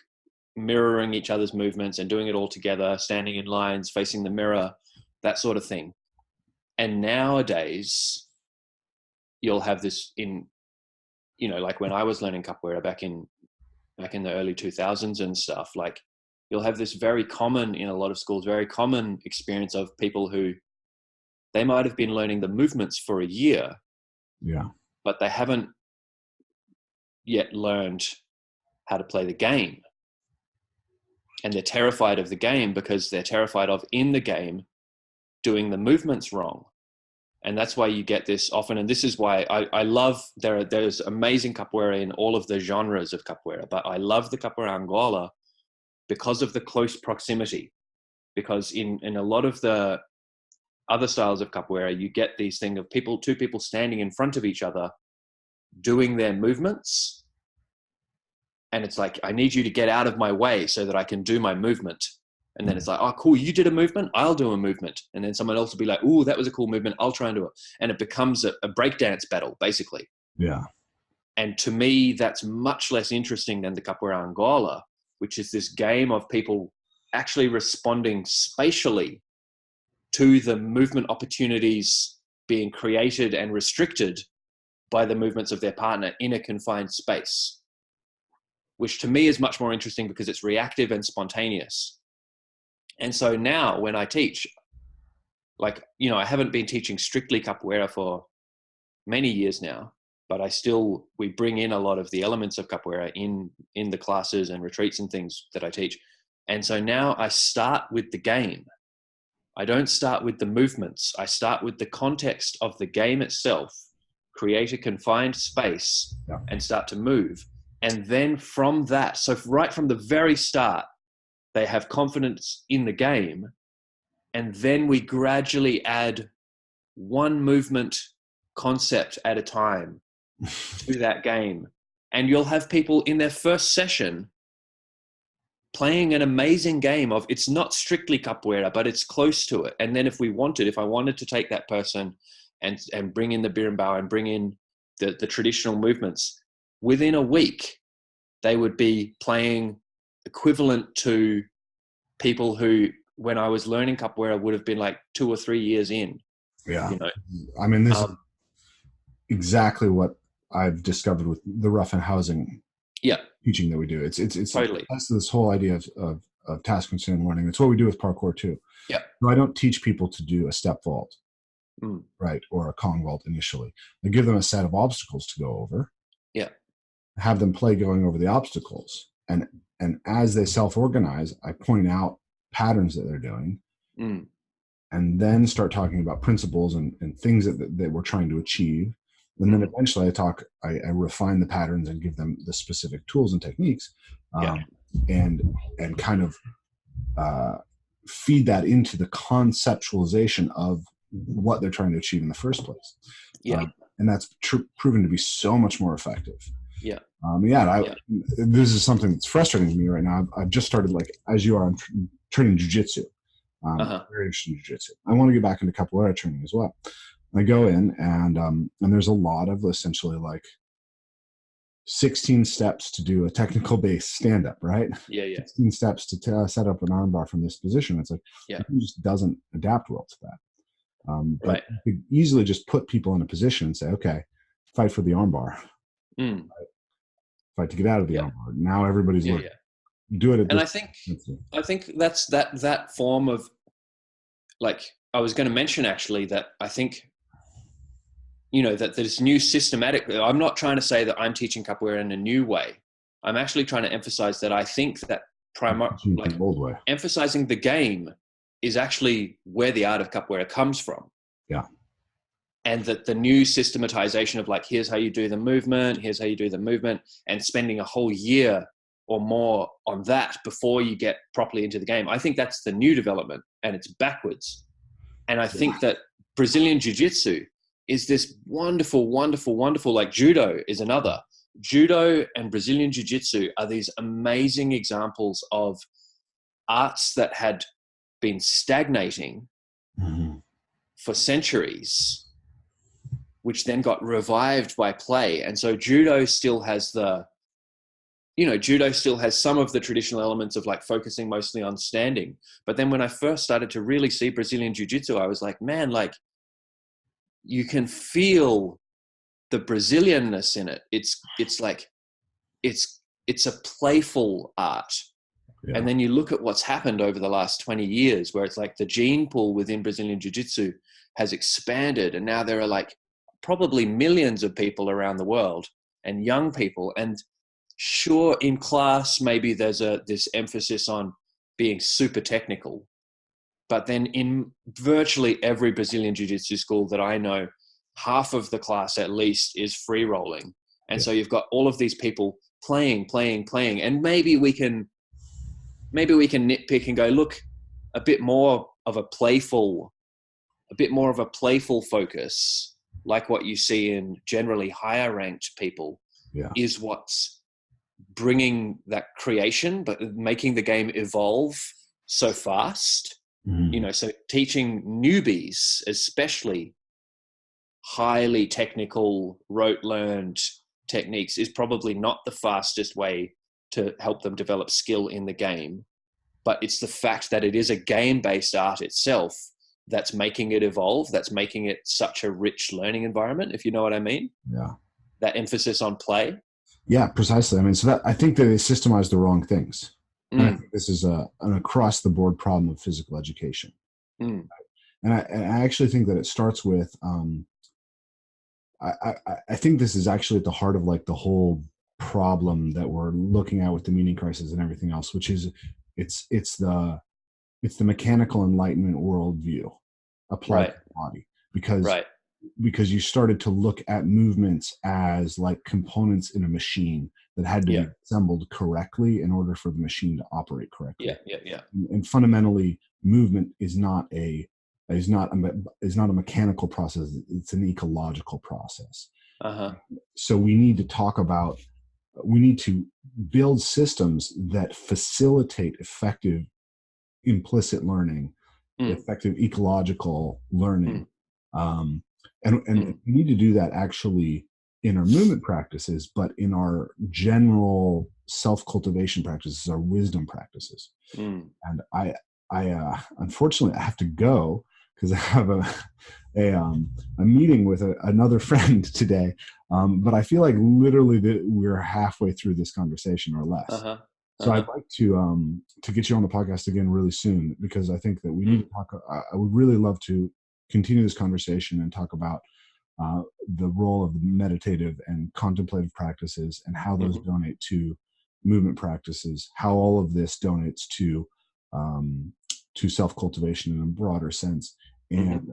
[SPEAKER 2] mirroring each other's movements and doing it all together, standing in lines, facing the mirror, that sort of thing. And nowadays you'll have this in, like when I was learning capoeira back in the early 2000s and stuff, like you'll have this very common, in a lot of schools, very common experience of people who they might have been learning the movements for a year, but they haven't yet learned how to play the game. And they're terrified of the game because they're terrified of, in the game, doing the movements wrong. And that's why you get this often. And this is why I love, there's amazing capoeira in all of the genres of capoeira, but I love the capoeira Angola because of the close proximity. Because in a lot of the other styles of capoeira, you get these thing of two people standing in front of each other doing their movements. And it's like, I need you to get out of my way so that I can do my movement. And then it's like, oh, cool, you did a movement, I'll do a movement. And then someone else will be like, ooh, that was a cool movement, I'll try and do it. And it becomes a breakdance battle, basically.
[SPEAKER 1] Yeah.
[SPEAKER 2] And to me, that's much less interesting than the Capoeira Angola, which is this game of people actually responding spatially to the movement opportunities being created and restricted by the movements of their partner in a confined space, which to me is much more interesting because it's reactive and spontaneous. And so now when I teach, like, you know, I haven't been teaching strictly Capoeira for many years now, but we bring in a lot of the elements of Capoeira in the classes and retreats and things that I teach. And so now I start with the game. I don't start with the movements. I start with the context of the game itself, create a confined space, and start to move. And then from that, so right from the very start, they have confidence in the game. And then we gradually add one movement concept at a time to that game. And you'll have people in their first session playing an amazing game of, it's not strictly Capoeira, but it's close to it. And then if I wanted to take that person and bring in the berimbau and bring in the traditional movements, within a week, they would be playing equivalent to people who, when I was learning Capoeira, would have been like 2 or 3 years in.
[SPEAKER 1] Yeah.
[SPEAKER 2] You know?
[SPEAKER 1] I mean, this is exactly what I've discovered with the rough and housing teaching that we do. It's
[SPEAKER 2] totally.
[SPEAKER 1] That's this whole idea of task constrained learning. It's what we do with parkour too.
[SPEAKER 2] Yeah.
[SPEAKER 1] So I don't teach people to do a step vault, right, or a Kong vault initially. I give them a set of obstacles to go over.
[SPEAKER 2] Yeah.
[SPEAKER 1] Have them play going over the obstacles, and as they self-organize, I point out patterns that they're doing, and then start talking about principles and things that we're trying to achieve. And then eventually I refine the patterns and give them the specific tools and techniques, and kind of feed that into the conceptualization of what they're trying to achieve in the first place. And that's proven to be so much more effective. This is something that's frustrating to me right now. I've just started, like, as you are, I'm training jiu-jitsu. Very interested in jiu-jitsu. I want to get back into capoeira training as well. I go in and there's a lot of essentially like 16 steps to do a technical based stand-up, right? 16 steps to set up an armbar from this position. It's like, it just doesn't adapt well to that. But you could easily just put people in a position and say, okay, fight for the armbar. Right? Fight to get out of the armbar. Now everybody's learning. Do it at
[SPEAKER 2] and
[SPEAKER 1] this
[SPEAKER 2] I think that's that form of, like, I was going to mention actually that I think, you know, that there's new systematic. I'm not trying to say that I'm teaching capoeira in a new way. I'm actually trying to emphasize that I think that
[SPEAKER 1] old way.
[SPEAKER 2] Emphasizing the game is actually where the art of capoeira comes from. And that the new systematization of, like, here's how you do the movement, and spending a whole year or more on that before you get properly into the game. I think that's the new development, and it's backwards. And I think that Brazilian Jiu-Jitsu is this wonderful, wonderful, wonderful, like judo is another. Judo and Brazilian Jiu-Jitsu are these amazing examples of arts that had been stagnating for centuries, which then got revived by play. And so judo still has some of the traditional elements of, like, focusing mostly on standing. But then when I first started to really see Brazilian Jiu-Jitsu, I was like, man, like, you can feel the Brazilianness in it. It's like, it's a playful art. And then you look at what's happened over the last 20 years, where it's like the gene pool within Brazilian Jiu-Jitsu has expanded. And now there are, like, probably millions of people around the world, and young people. And sure, in class, maybe there's this emphasis on being super technical. But then in virtually every Brazilian Jiu-Jitsu school that I know, half of the class at least is free rolling. And so you've got all of these people playing. And maybe we can nitpick and go, look, a bit more of a playful focus, like what you see in generally higher ranked people, is what's bringing that creation, but making the game evolve so fast. You know, so teaching newbies, especially highly technical, rote learned techniques is probably not the fastest way to help them develop skill in the game, but it's the fact that it is a game-based art itself that's making it evolve, that's making it such a rich learning environment, if you know what I mean.
[SPEAKER 1] Yeah.
[SPEAKER 2] That emphasis on play.
[SPEAKER 1] Yeah, precisely. I mean, so that I think that they systemize the wrong things. And I think this is an across-the-board problem of physical education.
[SPEAKER 2] Mm.
[SPEAKER 1] And I actually think that it starts with, I think this is actually at the heart of like the whole problem that we're looking at with the meaning crisis and everything else, which is it's the mechanical enlightenment worldview applied
[SPEAKER 2] Right.
[SPEAKER 1] to the body, because you started to look at movements as like components in a machine that had to be assembled correctly in order for the machine to operate correctly.
[SPEAKER 2] Yeah.
[SPEAKER 1] And fundamentally, movement is not a mechanical process. It's an ecological process. So we need to build systems that facilitate effective implicit learning, effective ecological learning. And we need to do that actually in our movement practices, but in our general self-cultivation practices, our wisdom practices. And I unfortunately I have to go because I have a meeting with another friend today. But I feel like literally that we're halfway through this conversation or less. So I'd like to get you on the podcast again really soon, because I think that we need to talk. I would really love to continue this conversation and talk about the role of the meditative and contemplative practices and how those donate to movement practices, how all of this donates to self-cultivation in a broader sense. And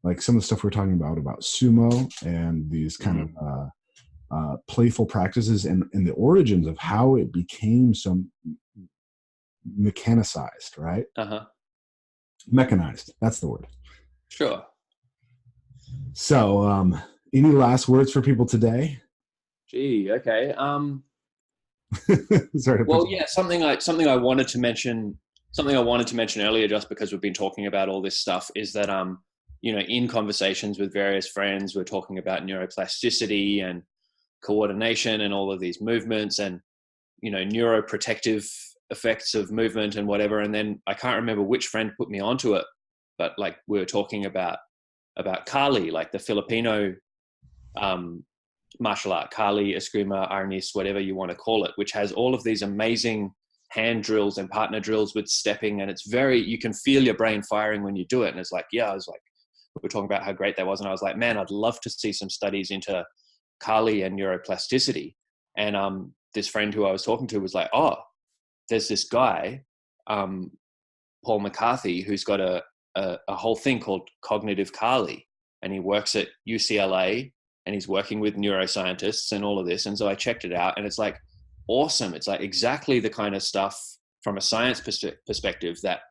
[SPEAKER 1] like some of the stuff we're talking about sumo and these kind of playful practices and the origins of how it became so mechanicized, right? Mechanized. That's the word.
[SPEAKER 2] Sure.
[SPEAKER 1] So, any last words for people today?
[SPEAKER 2] Gee, okay.
[SPEAKER 1] Sorry.
[SPEAKER 2] Well, yeah, something I wanted to mention earlier, just because we've been talking about all this stuff, is that in conversations with various friends, we're talking about neuroplasticity and coordination and all of these movements and neuroprotective effects of movement and whatever. And then I can't remember which friend put me onto it, but like we were talking about Kali, like the Filipino martial art, Kali, Eskrima, Arnis, whatever you want to call it, which has all of these amazing hand drills and partner drills with stepping. And it's you can feel your brain firing when you do it. And it's like, I was like, we were talking about how great that was. And I was like, man, I'd love to see some studies into Kali and neuroplasticity. And this friend who I was talking to was like, oh, there's this guy, Paul McCarthy, who's got a whole thing called Cognitive Kali, and he works at UCLA and he's working with neuroscientists and all of this. And so I checked it out and it's like awesome. It's like exactly the kind of stuff from a science perspective that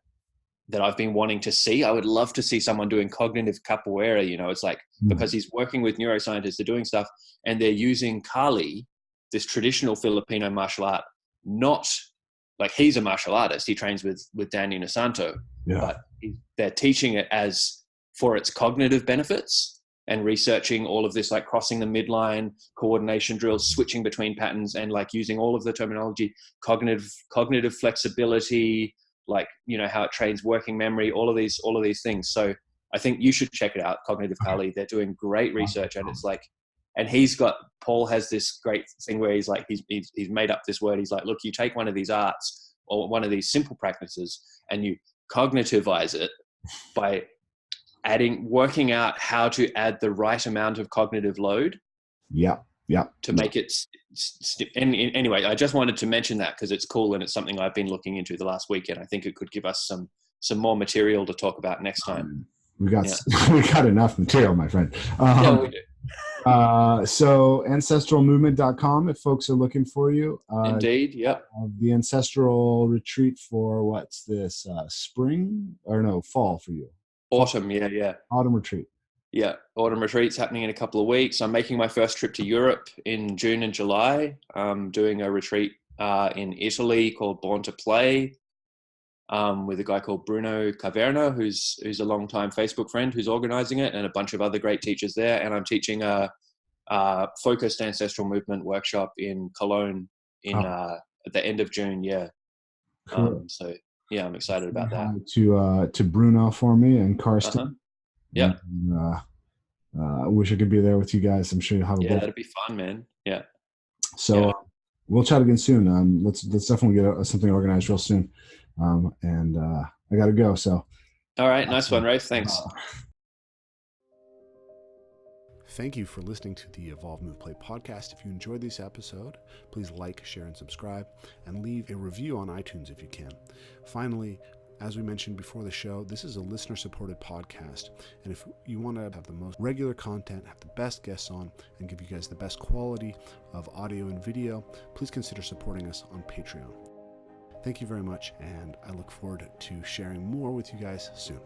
[SPEAKER 2] I've been wanting to see. I would love to see someone doing cognitive capoeira, it's like, because he's working with neuroscientists, they're doing stuff and they're using Kali, this traditional Filipino martial art, not like he's a martial artist. He trains with Dan Inosanto, but they're teaching it as for its cognitive benefits and researching all of this, like crossing the midline, coordination drills, switching between patterns, and like using all of the terminology, cognitive flexibility, like, how it trains working memory, all of these things. So I think you should check it out, Cognitive Kali. They're doing great research, and it's like, and Paul has this great thing where he's like, he's made up this word. He's like, look, you take one of these arts or one of these simple practices and you cognitivize it by working out how to add the right amount of cognitive load. To make it. Anyway, I just wanted to mention that because it's cool and it's something I've been looking into the last week, and I think it could give us some more material to talk about next time.
[SPEAKER 1] We got enough material, my friend.
[SPEAKER 2] We do.
[SPEAKER 1] So ancestralmovement.com if folks are looking for you.
[SPEAKER 2] Indeed, yep.
[SPEAKER 1] The ancestral retreat for what's this? Spring or no, fall for you?
[SPEAKER 2] Autumn, yeah.
[SPEAKER 1] Autumn retreat.
[SPEAKER 2] Yeah, autumn retreat's happening in a couple of weeks. I'm making my first trip to Europe in June and July. I'm doing a retreat in Italy called Born to Play with a guy called Bruno Caverna, who's a longtime Facebook friend who's organizing it, and a bunch of other great teachers there. And I'm teaching a focused ancestral movement workshop in Cologne at the end of June. Yeah.
[SPEAKER 1] Cool.
[SPEAKER 2] So yeah, I'm excited about that.
[SPEAKER 1] To Bruno for me and Karsten.
[SPEAKER 2] Yeah.
[SPEAKER 1] I wish I could be there with you guys. I'm sure you'll have a
[SPEAKER 2] Yeah, that'd be fun, man. Yeah.
[SPEAKER 1] So we'll chat again soon. Let's definitely get something organized real soon. And I got to go. So.
[SPEAKER 2] All right. Nice one, Rafe. Thanks.
[SPEAKER 1] Thank you for listening to the Evolve, Move, Play podcast. If you enjoyed this episode, please like, share, and subscribe, and leave a review on iTunes if you can. Finally, as we mentioned before the show, this is a listener-supported podcast, and if you want to have the most regular content, have the best guests on, and give you guys the best quality of audio and video, please consider supporting us on Patreon. Thank you very much, and I look forward to sharing more with you guys soon.